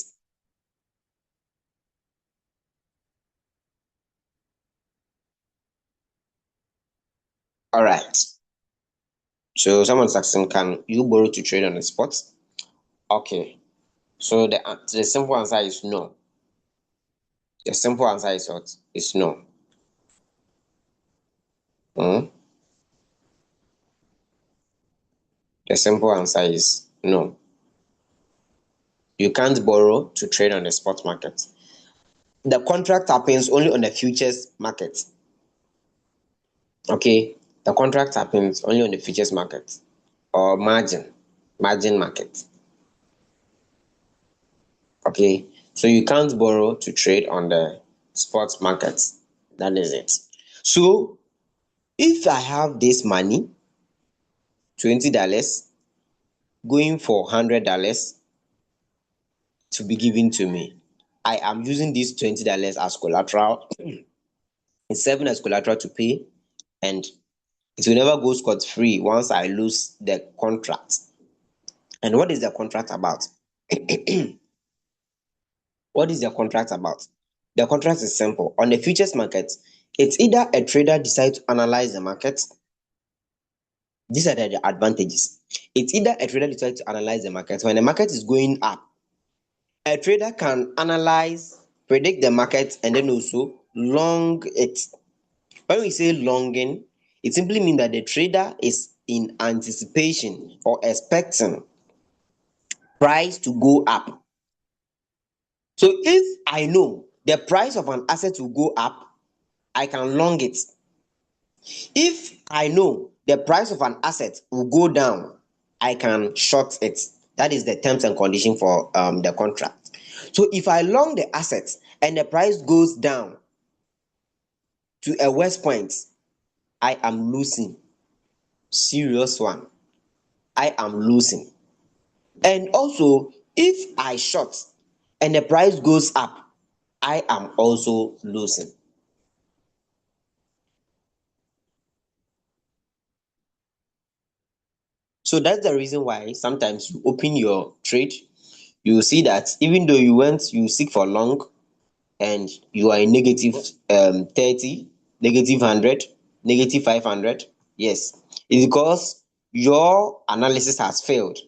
All right. So someone's asking, can you borrow to trade on the spot? Okay. So the simple answer is no. The simple answer is what? Is no. Hmm? The simple answer is no. You can't borrow to trade on the spot market. The contract happens only on the futures market. Okay, the contract happens only on the futures market or margin market. Okay, so you can't borrow to trade on the spot market. That is it. So if I have this money, $20 going for $100 to be given to me, I am using this $20 as collateral. It's serving as collateral to pay, and it will never go scot free once I lose the contract. And what is the contract about? What is the contract about? The contract is simple. On the futures market, it's either a trader decides to analyze the market. These are the advantages. It's either a trader decides to analyze the market. When the market is going up, a trader can analyze, predict the market, and then also long it. When we say longing, it simply means that the trader is in anticipation or expecting price to go up. So if I know the price of an asset will go up, I can long it. If I know the price of an asset will go down, I can short it. That is the terms and condition for the contract. So if I long the asset and the price goes down to a worse point, I am losing. Serious one. I am losing. And also, if I short and the price goes up, I am also losing. So that's the reason why sometimes you open your trade, you will see that even though you seek for long and you are in negative 30, negative 100, negative 500, yes, it's because your analysis has failed.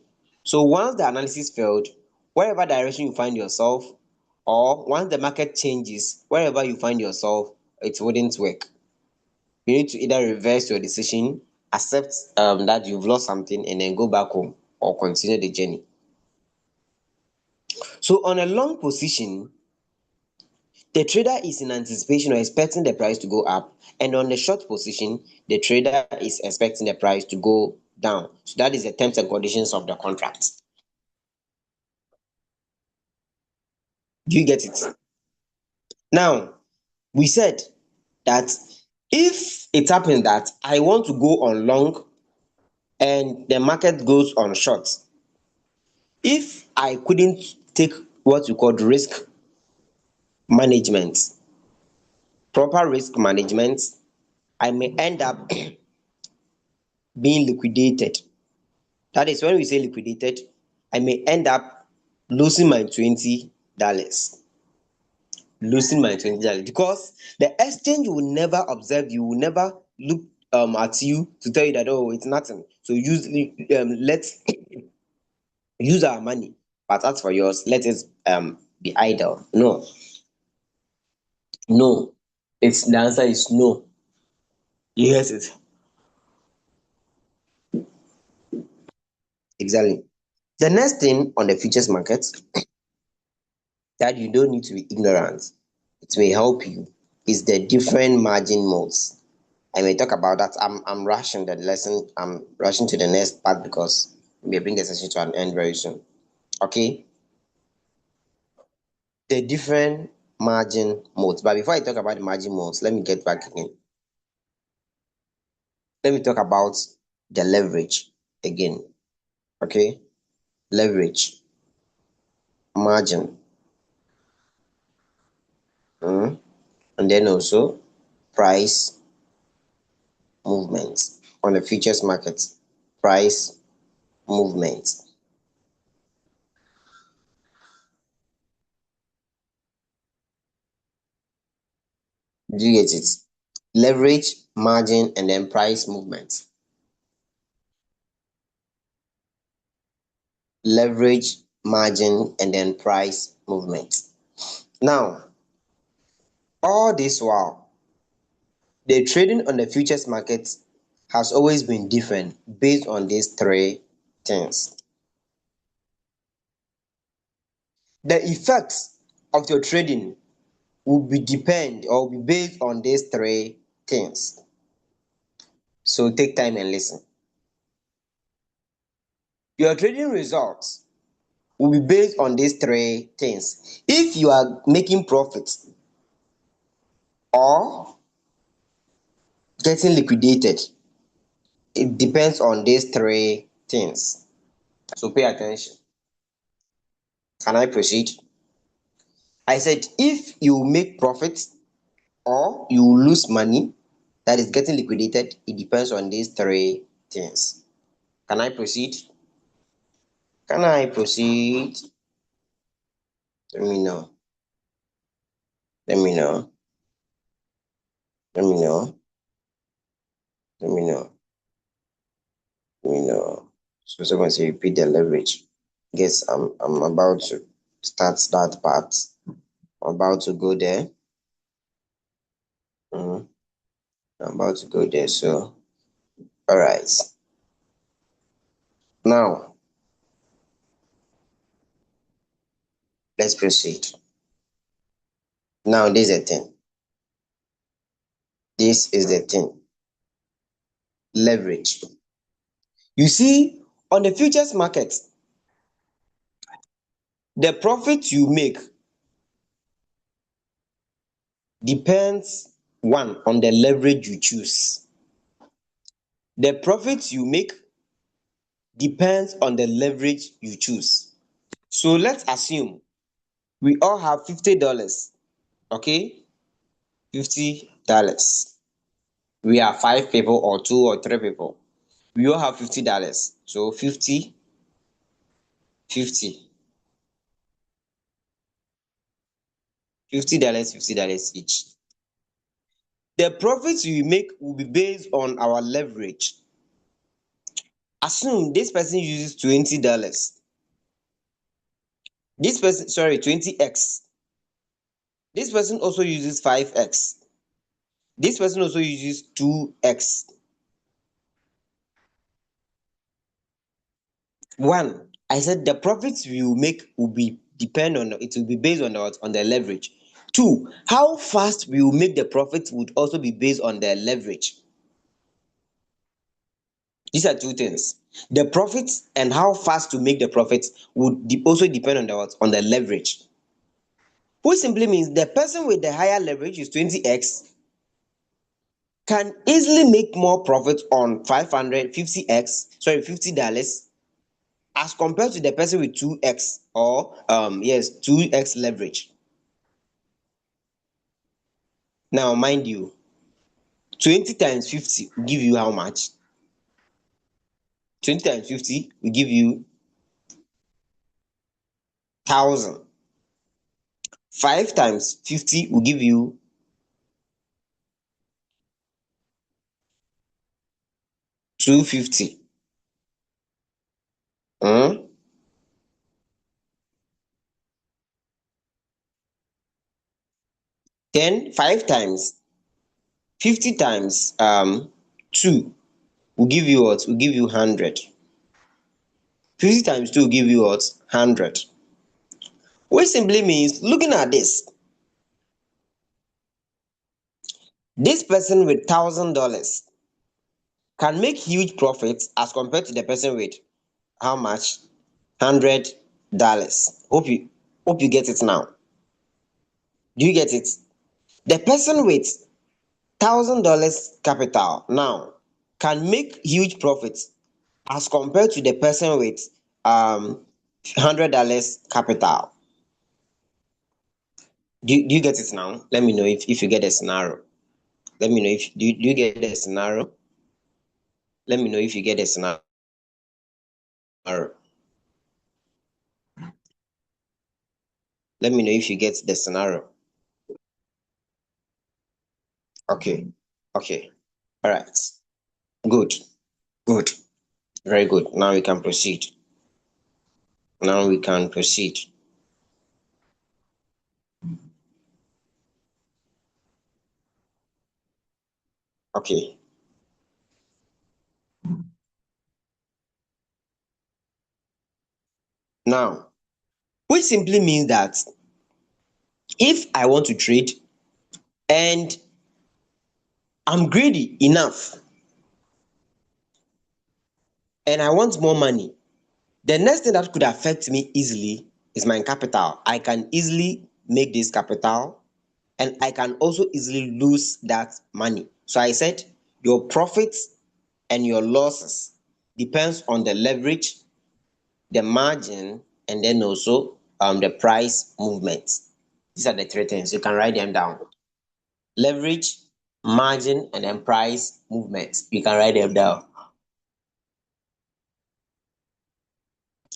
So once the analysis failed, wherever direction you find yourself, or once the market changes, wherever you find yourself, it wouldn't work. You need to either reverse your decision, accept that you've lost something, and then go back home or continue the journey. So on a long position, the trader is in anticipation or expecting the price to go up, and on the short position, the trader is expecting the price to go down. So that is the terms and conditions of the contract. Do you get it? Now, we said that if it happens that I want to go on long and the market goes on short, if I couldn't take what we call risk management, proper risk management, I may end up being liquidated. That is when we say liquidated, I may end up losing my $20. Losing my $20 because the exchange will never observe you, will never look at you to tell you that, oh, it's nothing. So usually let's use our money. But as for yours, let it be idle. No, no. It's the answer is no. Yes, it exactly. The next thing on the futures market that you don't need to be ignorant, it may help you, is the different margin modes. I may talk about that. I'm rushing the lesson. I'm rushing to the next part because we bring the session to an end very soon. Okay, the different margin modes. But before I talk about the margin modes, let me get back again. Let me talk about the leverage again. Okay, leverage, margin. And then also price movements on the futures market. Price movement. Do you get it? Leverage, margin, and then price movement. Leverage, margin, and then price movement. Now, all this while, the trading on the futures market has always been different based on these three things. The effects of your trading will be depend or will be based on these three things. So take time and listen. Your trading results will be based on these three things. If you are making profits or getting liquidated, it depends on these three things. So pay attention. Can I proceed? I said if you make profits or you lose money that is getting liquidated, it depends on these three things. Can I proceed? Can I proceed? Let me know. Let me know. Let me know. Let me know. Let me know. So someone say repeat the leverage. Yes, I'm about to start that part. I'm about to go there. Mhm. I'm about to go there. So all right. Now let's proceed. Now this is the thing. This is the thing. Leverage. You see, on the futures market, the profit you make depends one on the leverage you choose. The profit you make depends on the leverage you choose. So let's assume we all have $50. Okay, $50. We are five people or two or three people. We all have $50. So 50, 50, $50, $50 each. The profits we make will be based on our leverage. Assume this person uses $20. This person, sorry, 20x. This person also uses 5x. This person also uses 2x. One, I said the profits we will make will be depend on it will be based on the leverage. Two, how fast we will make the profits would also be based on the leverage. These are two things. The profits and how fast to make the profits would also depend on the leverage. Which simply means the person with the higher leverage is 20x can easily make more profit on 550x, sorry, $50 as compared to the person with 2x or 2x leverage. Now, mind you, 20 times 50 will give you how much? 20 times 50 will give you 1,000. 5 times 50 will give you 250. Hmm? Then 5 times 50 times 2 will give you what? Will give you 100. 50 times 2 will give you what? 100. Which simply means, looking at this person with $1,000 can make huge profits as compared to the person with how much? $100. Hope you get it now. Do you get it? The person with $1,000 capital now can make huge profits as compared to the person with $100 capital. Do you get it now? Let me know if you get a scenario. Let me know if do you get a scenario. Let me know if you get a scenario. Let me know if you get the scenario. Okay. Okay. All right. Good. Good. Very good. Now we can proceed. Now we can proceed. Okay. Now, which simply means that if I want to trade and I'm greedy enough and I want more money, the next thing that could affect me easily is my capital. I can easily make this capital and I can also easily lose that money. So I said your profits and your losses depends on the leverage, the margin, and then also the price movement. These are the three things. You can write them down. Leverage, margin, and then price movement. You can write them down.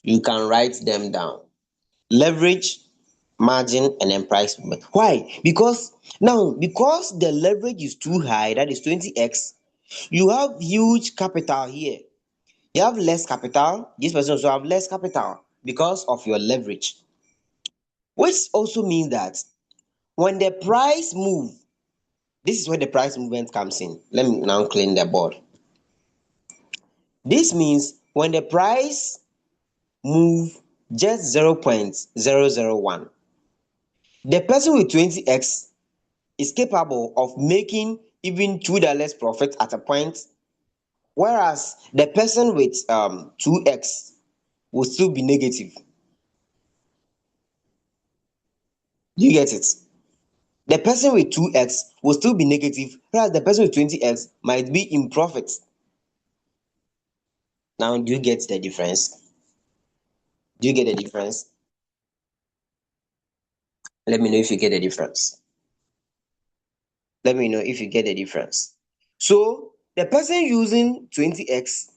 You can write them down. Leverage, margin, and then price movement. Why? Because the leverage is too high, that is 20x, you have huge capital here. You have less capital. This person also have less capital because of your leverage. Which also means that when the price move, this is where the price movement comes in. Let me now clean the board. This means when the price move just 0.001, the person with 20x is capable of making even $2 profit at a point, whereas the person with 2x will still be negative. Do you get it? The person with 2x will still be negative, whereas the person with 20x might be in profit. Now, do you get the difference? Do you get the difference? Let me know if you get the difference. Let me know if you get the difference. So, the person using 20x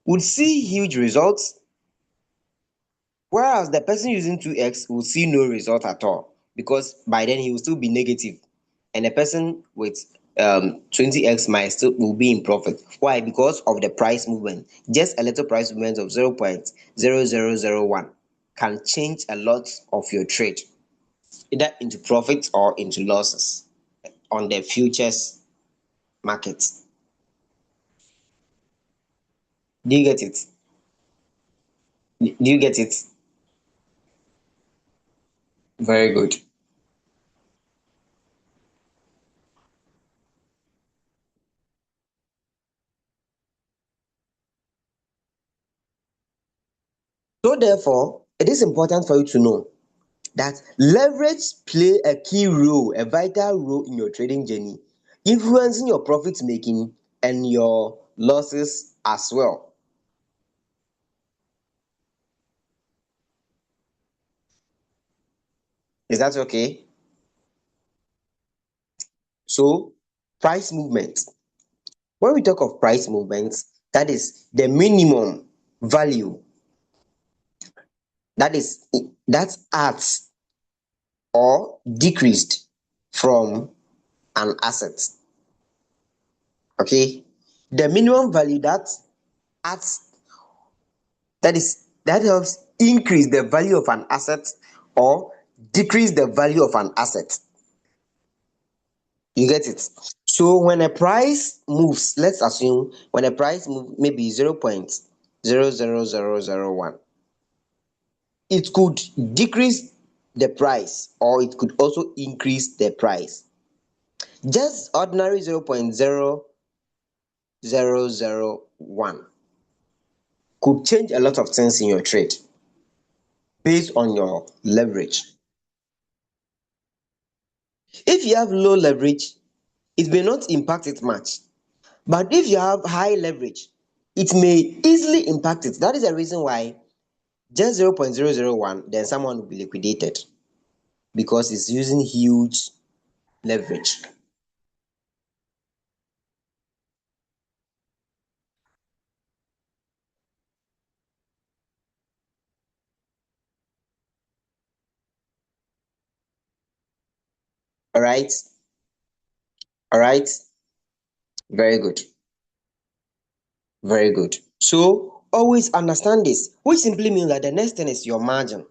would see huge results, whereas the person using 2x will see no result at all because by then he will still be negative, and the person with 20x might still will be in profit. Why? Because of the price movement. Just a little price movement of 0.0001 can change a lot of your trade, either into profits or into losses on the futures market. Do you get it? Do you get it? Very good. So therefore, it is important for you to know that leverage play a key role, a vital role in your trading journey, influencing your profit making and your losses as well. Is that okay? So, price movement. When we talk of price movements, that is the minimum value that is that adds or decreased from an asset. Okay, the minimum value that adds, that helps increase the value of an asset or decrease the value of an asset. You get it? So when a price moves, let's assume when a price moves maybe 0.00001, it could decrease the price or it could also increase the price. Just ordinary 0.0001 could change a lot of things in your trade based on your leverage. If you have low leverage, it may not impact it much. But if you have high leverage, it may easily impact it. That is the reason why just 0.001, then someone will be liquidated. because it's using huge leverage. All right, all right, very good, very good. So always understand this, which simply means that the next thing is your margin,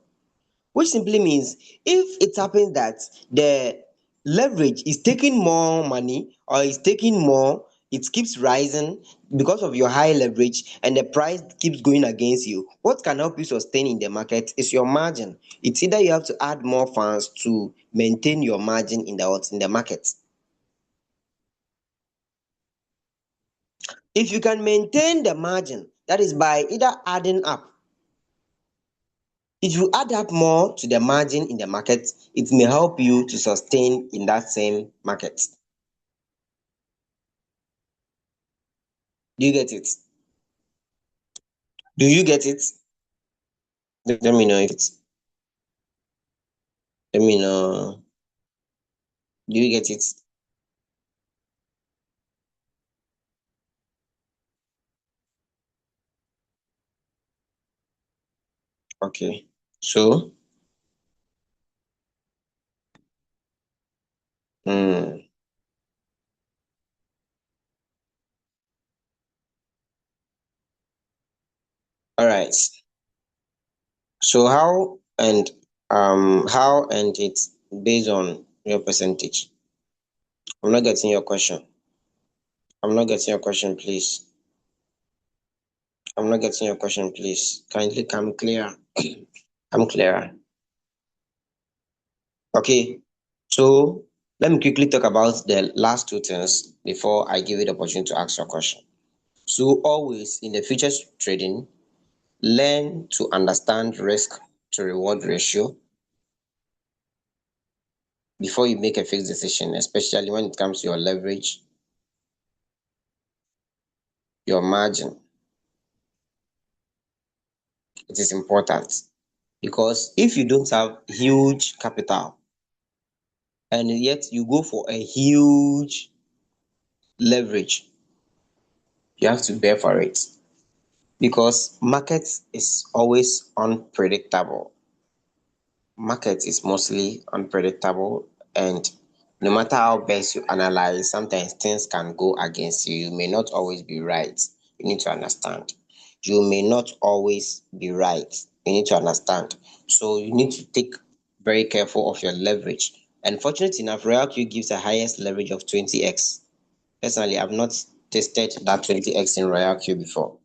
which simply means if it happens that the leverage is taking more money or is taking more, it keeps rising because of your high leverage and the price keeps going against you, what can help you sustain in the market is your margin. It's either you have to add more funds to maintain your margin in the market. If you can maintain the margin, that is by either adding up. If you add up more to the margin in the market, it may help you to sustain in that same market. Do you get it? Do you get it? Let me know if it's. Let me know. Do you get it? Okay. So, mm, all right. So how and it's based on your percentage. I'm not getting your question. I'm not getting your question, please. I'm not getting your question, please. Kindly come clear. I'm clearer. Okay. So let me quickly talk about the last two things before I give you the opportunity to ask your question. So always in the futures trading, learn to understand risk to reward ratio before you make a fixed decision, especially when it comes to your leverage, your margin. It is important because if you don't have huge capital and yet you go for a huge leverage, you have to bear for it because market is always unpredictable. Market is mostly unpredictable, and no matter how best you analyze, sometimes things can go against you. You may not always be right. You need to understand. You may not always be right. You need to understand. So you need to take very careful of your leverage. And fortunately enough, Royal Q gives the highest leverage of 20x. Personally, I've not tested that 20x in Royal Q before.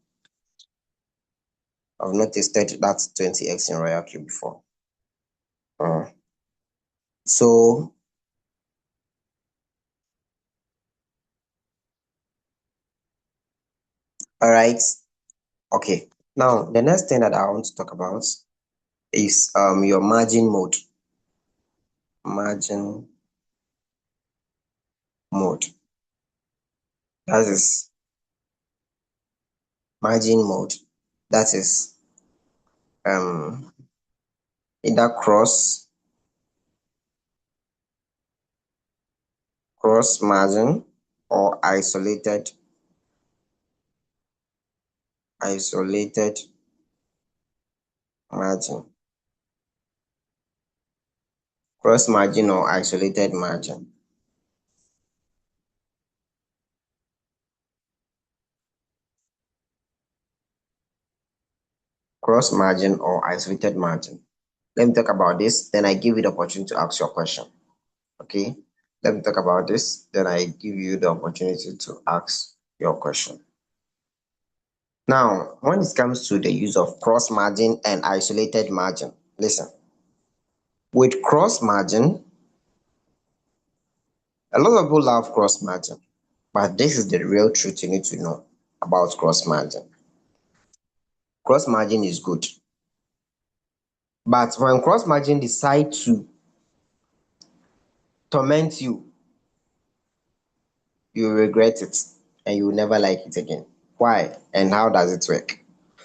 I've not tested that 20x in Royal Q before. Uh, so all right. Okay. Now, the next thing that I want to talk about is your margin mode. Margin mode. That is margin mode. That is um either cross margin or isolated margin. Cross margin or isolated margin. Cross margin or isolated margin. Let me talk about this, then I give you the opportunity to ask your question. Okay. Let me talk about this, then I give you the opportunity to ask your question. Now, when it comes to the use of cross margin and isolated margin, listen, with cross margin, a lot of people love cross margin, but this is the real truth you need to know about cross margin. Cross margin is good, but when cross margin decide to torment you, you will regret it and you will never like it again. Why and how does it work?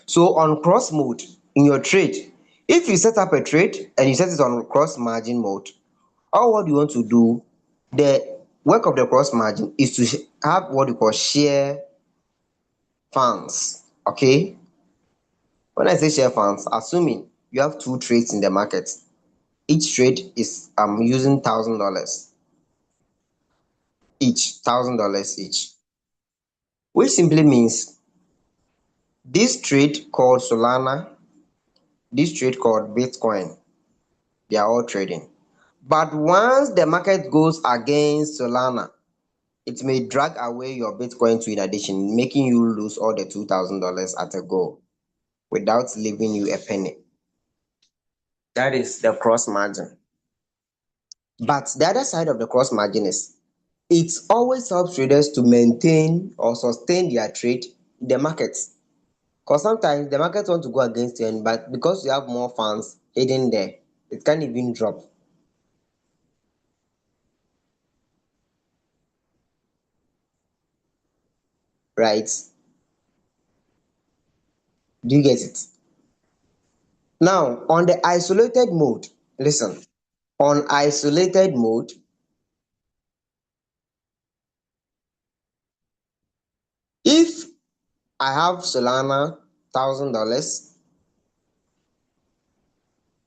So on cross mode in your trade, if you set up a trade and you set it on cross margin mode, All what you want to do, the work of the cross margin is to have what you call share funds. Okay, when I say share funds, assuming you have two trades in the market, each trade is using $1,000 each, $1,000 each, which simply means this trade called Solana, this trade called Bitcoin, they are all trading. But once the market goes against Solana, it may drag away your Bitcoin to in addition, making you lose all the $2,000 at a go without leaving you a penny. That is the cross margin. But the other side of the cross margin is it always helps traders to maintain or sustain their trade in the market. Because sometimes the market want to go against you, but because you have more funds hidden there, it can even drop. Right? Do you get it? Now, on the isolated mode, listen, on isolated mode, if I have Solana $1,000,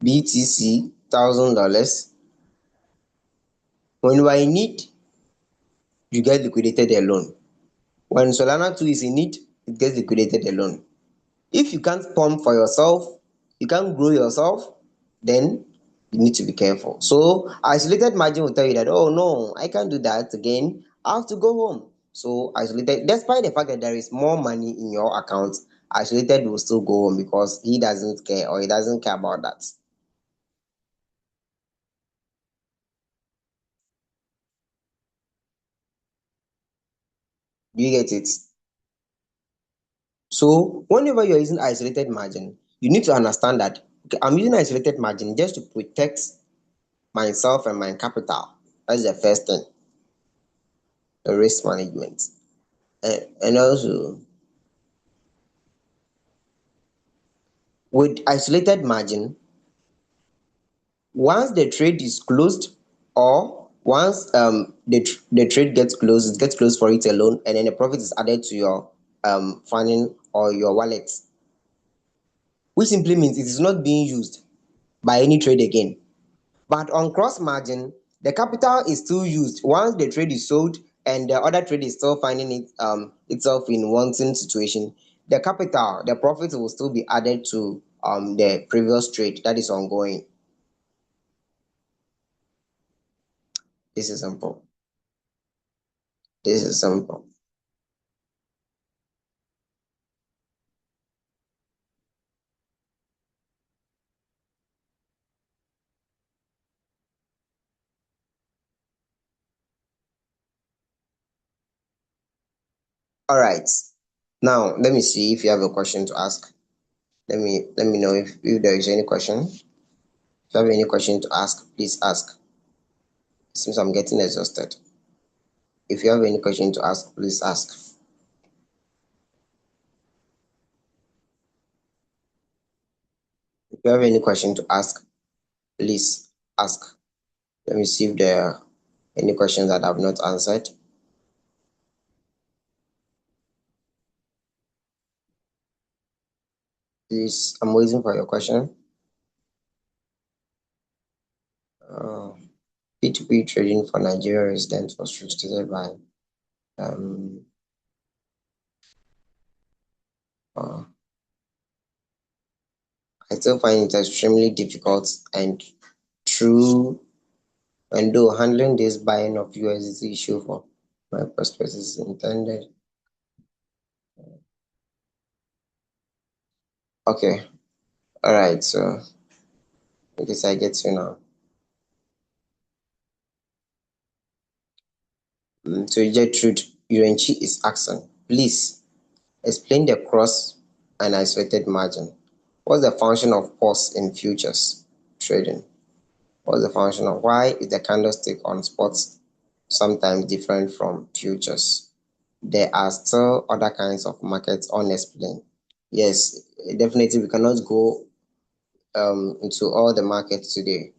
BTC $1,000, when I need, you get liquidated alone. When Solana 2 is in need, it gets liquidated alone. If you can't pump for yourself, you can't grow yourself, then you need to be careful. So isolated margin will tell you that, oh no, I can't do that again. I have to go home. So isolated, despite the fact that there is more money in your account, isolated will still go home because he doesn't care or he doesn't care about that. Do you get it? So whenever you're using isolated margin, you need to understand that okay, I'm using isolated margin just to protect myself and my capital. That's the first thing, the risk management. And also, with isolated margin, once the trade is closed or once the trade gets closed, it gets closed for it alone, and then the profit is added to your funding or your wallet, which simply means it is not being used by any trade again. But on cross margin, the capital is still used once the trade is sold and the other trade is still finding itself in wanting situation. The capital, the profit will still be added to the previous trade that is ongoing. This is simple. This is simple. All right. Now let me see if you have a question to ask. Let me know if there is any question. If you have any question to ask, please ask. Since I'm getting exhausted. If you have any question to ask, please ask. If you have any question to ask, please ask. Let me see if there are any questions that I've not answered. Please, I'm waiting for your question. Uh, P2P trading for Nigeria residents was restricted by um, uh, I still find it extremely difficult and true. And though handling this buying of USDT issue for my prospects is intended. Okay, all right. So I guess I get you now. So Gertrude Urenchi is asking, please explain the cross and isolated margin. What's the function of pause in futures trading? What's the function of why is the candlestick on spots sometimes different from futures? There are still other kinds of markets unexplained. Yes, definitely we cannot go into all the markets today.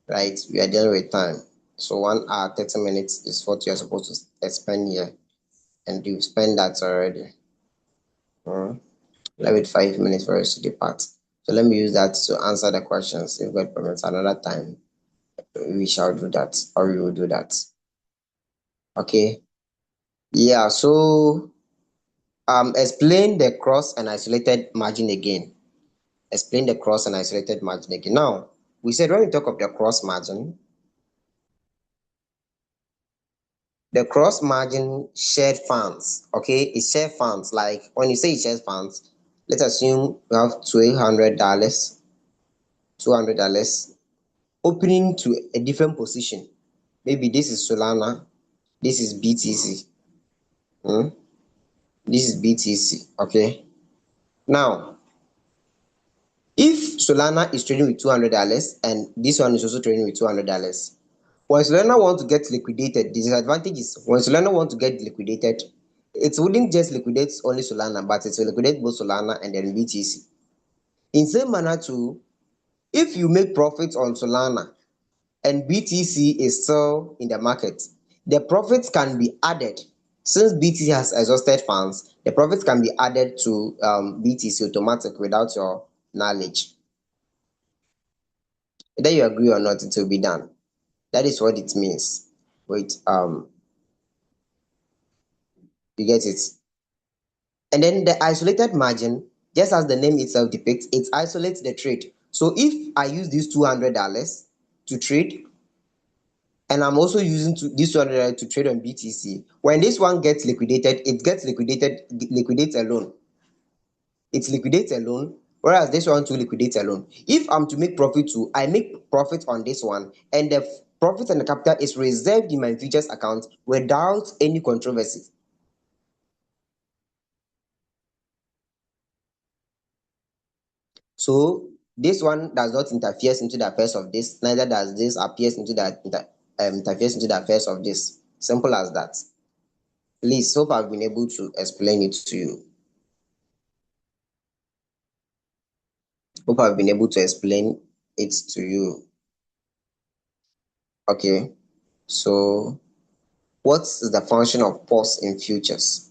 right? We are dealing with time. So 1 hour, 30 minutes is what you're supposed to spend here, and you've spent that already. Hmm. Let it 5 minutes for us to depart. So let me use that to answer the questions. If God permits another time, we shall do that, or we will do that. Okay. Yeah, so explain the cross and isolated margin again. Explain the cross and isolated margin again. Now, we said when we talk of the cross margin, the cross margin shared funds, okay, it's shared funds. Like when you say shared funds, let's assume you have $200 opening to a different position. Maybe this is Solana, this is BTC, hmm? This is BTC, okay. Now, if Solana is trading with $200 and this one is also trading with $200, when Solana want to get liquidated, the disadvantage is when Solana want to get liquidated, it wouldn't just liquidate only Solana, but it will liquidate both Solana and then BTC. In same manner too, if you make profits on Solana and BTC is still in the market, the profits can be added. Since BTC has exhausted funds, the profits can be added to BTC automatic without your knowledge. Whether you agree or not, it will be done. That is what it means. Wait, you get it? And then the isolated margin, just as the name itself depicts, it isolates the trade. So if I use these $200 to trade, and I'm also using this $200 to trade on BTC, when this one gets liquidated, it gets liquidates alone. It liquidates alone, whereas this one to liquidate alone. If I'm to make profit too, I make profit on this one, and the profit and the capital is reserved in my futures account without any controversy. So this one does not interfere into the affairs of this, neither does this appears into interferes into the affairs of this. Simple as that. Please, hope I've been able to explain it to you. Hope I've been able to explain it to you. Okay. So what is the function of pause in futures?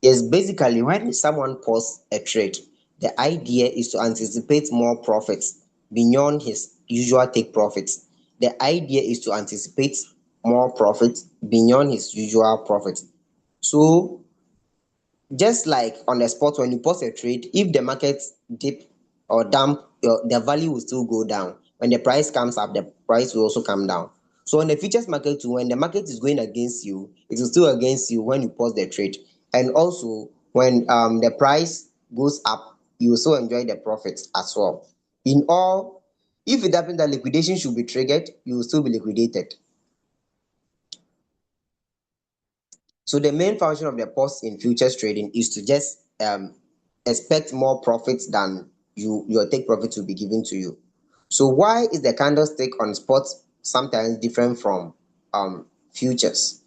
Yes, basically when someone pauses a trade, the idea is to anticipate more profits beyond his usual take profits. The idea is to anticipate more profits beyond his usual profit. So just like on the spot, when you pause a trade, if the market dip or dump, the value will still go down. When the price comes up, the price will also come down. So on the futures market too, when the market is going against you, it will still against you when you pause the trade. And also when the price goes up, you also enjoy the profits as well. In all, if it happens that liquidation should be triggered, you will still be liquidated. So the main function of the pause in futures trading is to just expect more profits than your take profit will be given to you. So why is the candlestick on spot sometimes different from futures?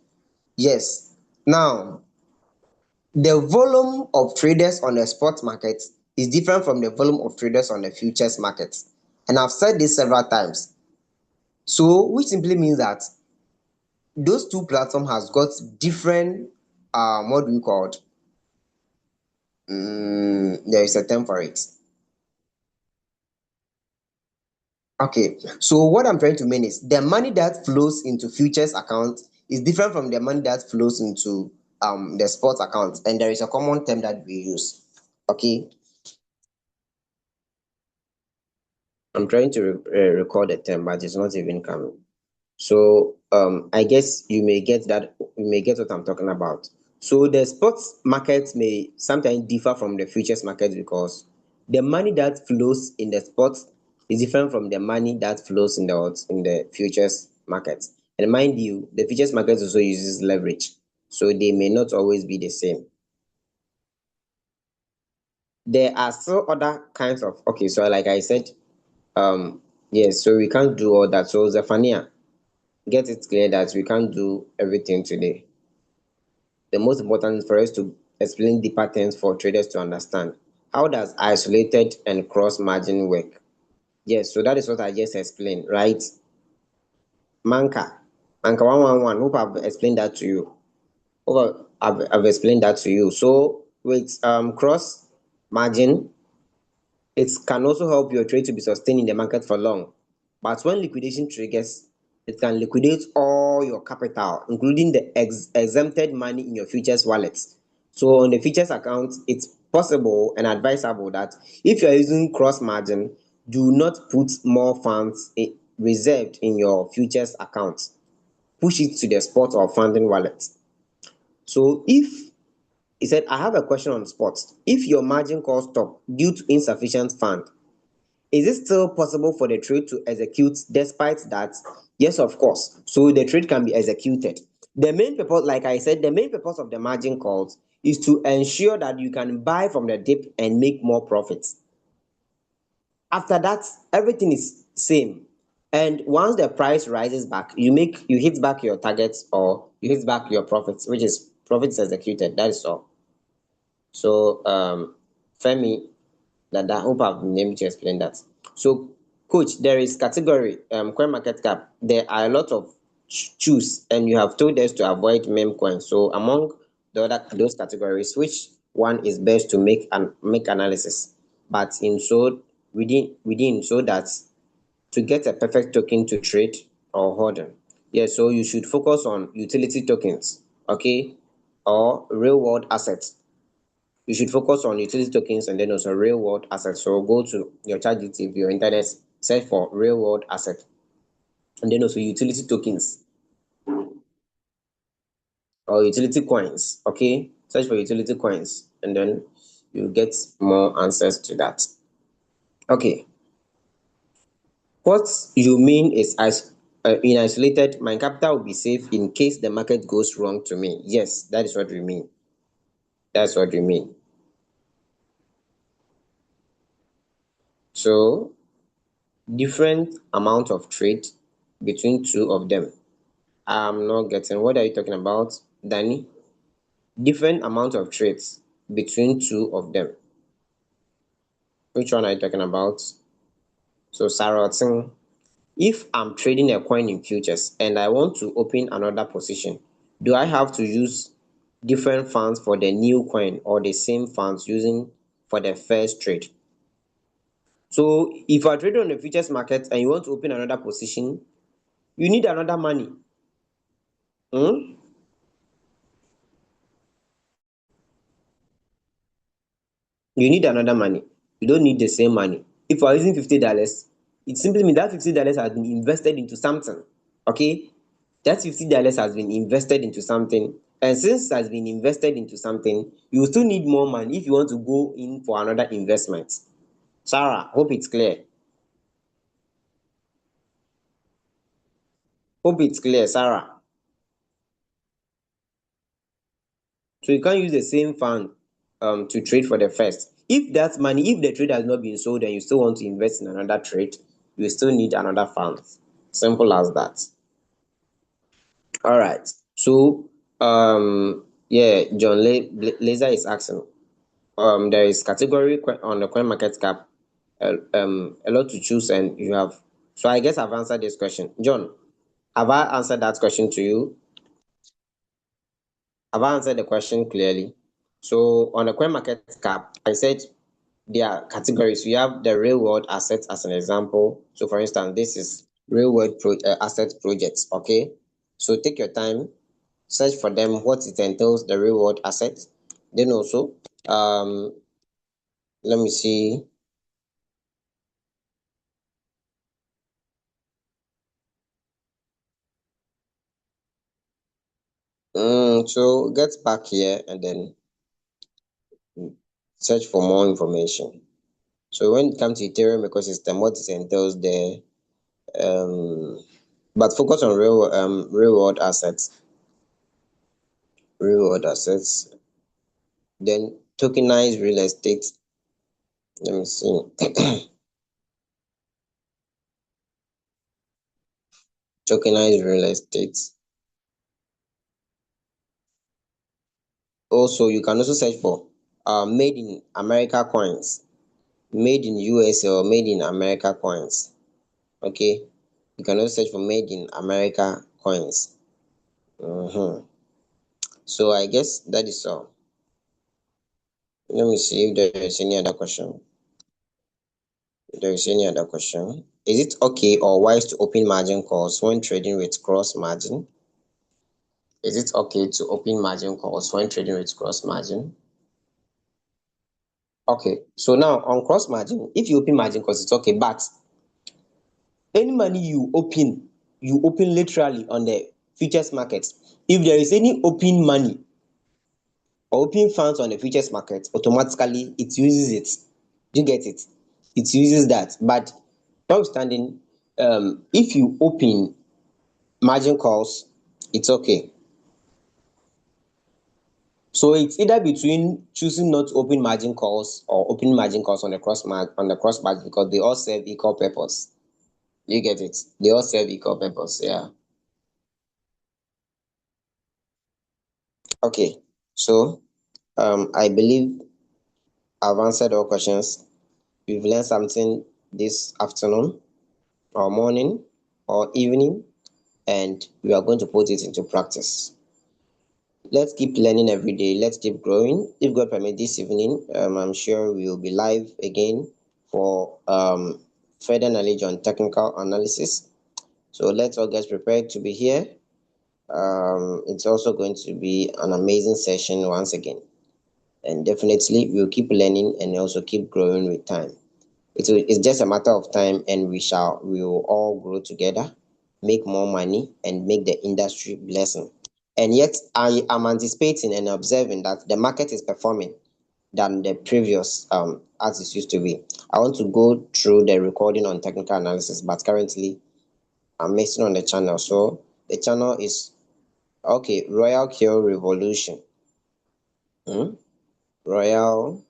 Yes. Now the volume of traders on the spot market is different from the volume of traders on the futures market, and I've said this several times. So which simply means that those two platforms has got different what do we call it? There is a term for it. Okay, so what I'm trying to mean is the money that flows into futures account is different from the money that flows into the sports account, and there is a common term that we use. Okay, I'm trying to record the term, but it's not even coming. So I guess you may get what I'm talking about. So the sports markets may sometimes differ from the futures market because the money that flows in the sports is different from the money that flows in the futures market. And mind you, the futures market also uses leverage, so they may not always be the same. There are still other kinds of okay. So like I said, yes. So we can't do all that. So Zephania, get it clear that we can't do everything today. The most important is for us to explain the patterns for traders to understand. How does isolated and cross margin work? Yes, so that is what I just explained, right? Manka, Manka 111. Hope I've explained that to you. Hope I've explained that to you. So with cross margin, it can also help your trade to be sustained in the market for long. But when liquidation triggers, it can liquidate all your capital, including the exempted money in your futures wallet. So on the futures account, it's possible and advisable that if you are using cross margin, do not put more funds reserved in your futures account. Push it to the spot or funding wallet. So if he said, I have a question on spot. If your margin call stop due to insufficient fund, is it still possible for the trade to execute despite that? Yes, of course. So the trade can be executed. The main purpose, like I said, the main purpose of the margin calls is to ensure that you can buy from the dip and make more profits. After that, everything is same. And once the price rises back, you hit back your targets or you hit back your profits, which is profits executed. That is all. So Femi, that I hope I've been able to explain that. So, coach, there is category coin market cap. There are a lot of choose, and you have told us to avoid meme coins. So, among the other those categories, which one is best to make analysis? But in so within so that to get a perfect token to trade or hold on. Yeah, so you should focus on utility tokens, okay, or real world assets. You should focus on utility tokens and then also real world assets. So go to your ChatGPT, your internet, search for real world asset, and then also utility tokens or utility coins. Okay, search for utility coins, and then you get more answers to that. Okay, what you mean is in isolated, my capital will be safe in case the market goes wrong to me. Yes, that is what we mean. That's what we mean. So different amount of trade between two of them. I'm not getting what are you talking about, Danny? Different amount of trades between two of them. Which one are you talking about? So Sarotin, if I'm trading a coin in futures and I want to open another position, do I have to use different funds for the new coin or the same funds using for the first trade? So if you are trading on the futures market and you want to open another position, you need another money. Hmm? You need another money. You don't need the same money. If you are using $50, it simply means that $50 has been invested into something. Okay? That $50 has been invested into something. And since it has been invested into something, you will still need more money if you want to go in for another investment. Sarah, hope it's clear. Hope it's clear, Sarah. So you can't use the same fund to trade for the first. If that money, if the trade has not been sold and you still want to invest in another trade, you still need another fund. Simple as that. All right. So yeah, John Laser is asking. There is category on the coin market cap, a lot to choose, and you have. So I guess I've answered this question, John. Have I answered that question to you? Have I answered the question clearly? So on the coin market cap, I said there are categories. We have the real world assets as an example. So for instance, this is real world asset projects. Okay. So take your time, search for them, what it entails, the real world assets. Then also, um, let me see. So get back here and then search for more information. So when it comes to Ethereum ecosystem, what it entails there, um, but focus on real world assets, real world assets. Then tokenized real estate. Let me see. Tokenized real estate. Also, you can also search for made in America coins, made in US or made in America coins. Okay. You can also search for made in America coins. Mhm. So I guess that is all. Let me see if there is any other question. If there is any other question. Is it okay or wise to open margin calls when trading with cross margin? Is it okay to open margin calls when trading with cross margin? Okay, so now on cross margin, if you open margin calls, it's okay, but any money you open literally on the futures market. If there is any open money or open funds on the futures market, automatically it uses it. Do you get it? It uses that. But notwithstanding, if you open margin calls, it's okay. So it's either between choosing not to open margin calls or opening margin calls on the cross margin because they all serve equal purpose. You get it? They all serve equal purpose. Yeah. Okay. So I believe I've answered all questions. We've learned something this afternoon or morning or evening, and we are going to put it into practice. Let's keep learning every day. Let's keep growing. If God permit, this evening, I'm sure we will be live again for further knowledge on technical analysis. So let's all get prepared to be here. It's also going to be an amazing session once again. And definitely, we'll keep learning and also keep growing with time. It's just a matter of time, and we will all grow together, make more money, and make the industry blessing. And yet, I am anticipating and observing that the market is performing than the previous as it used to be. I want to go through the recording on technical analysis, but currently I'm missing on the channel. So the channel is okay. Royal Kill Revolution. Hmm? Royal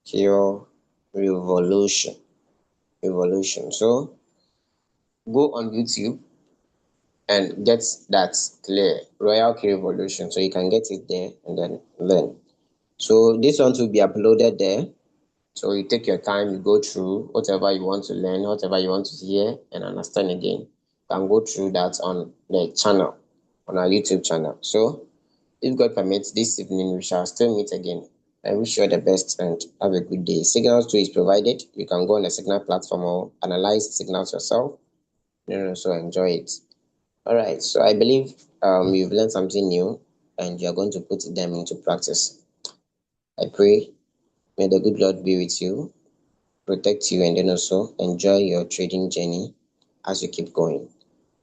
Kill Revolution. Revolution. So go on YouTube and get that clear. Royal Kill Revolution. So you can get it there and then learn. So this one will be uploaded there. So you take your time, you go through whatever you want to learn, whatever you want to hear and understand again. You can go through that on the channel, on our YouTube channel. So if God permits, this evening we shall still meet again. I wish you all the best and have a good day. Signals too is provided. You can go on the Signal platform or analyze signals yourself. So enjoy it. All right. So I believe you've learned something new and you're going to put them into practice. I pray may the good Lord be with you, protect you, and then also enjoy your trading journey as you keep going.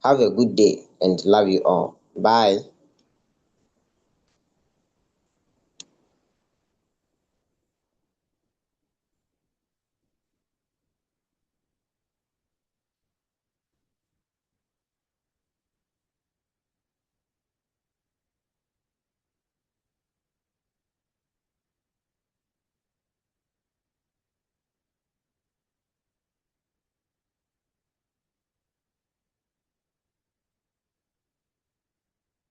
Have a good day and love you all. Bye.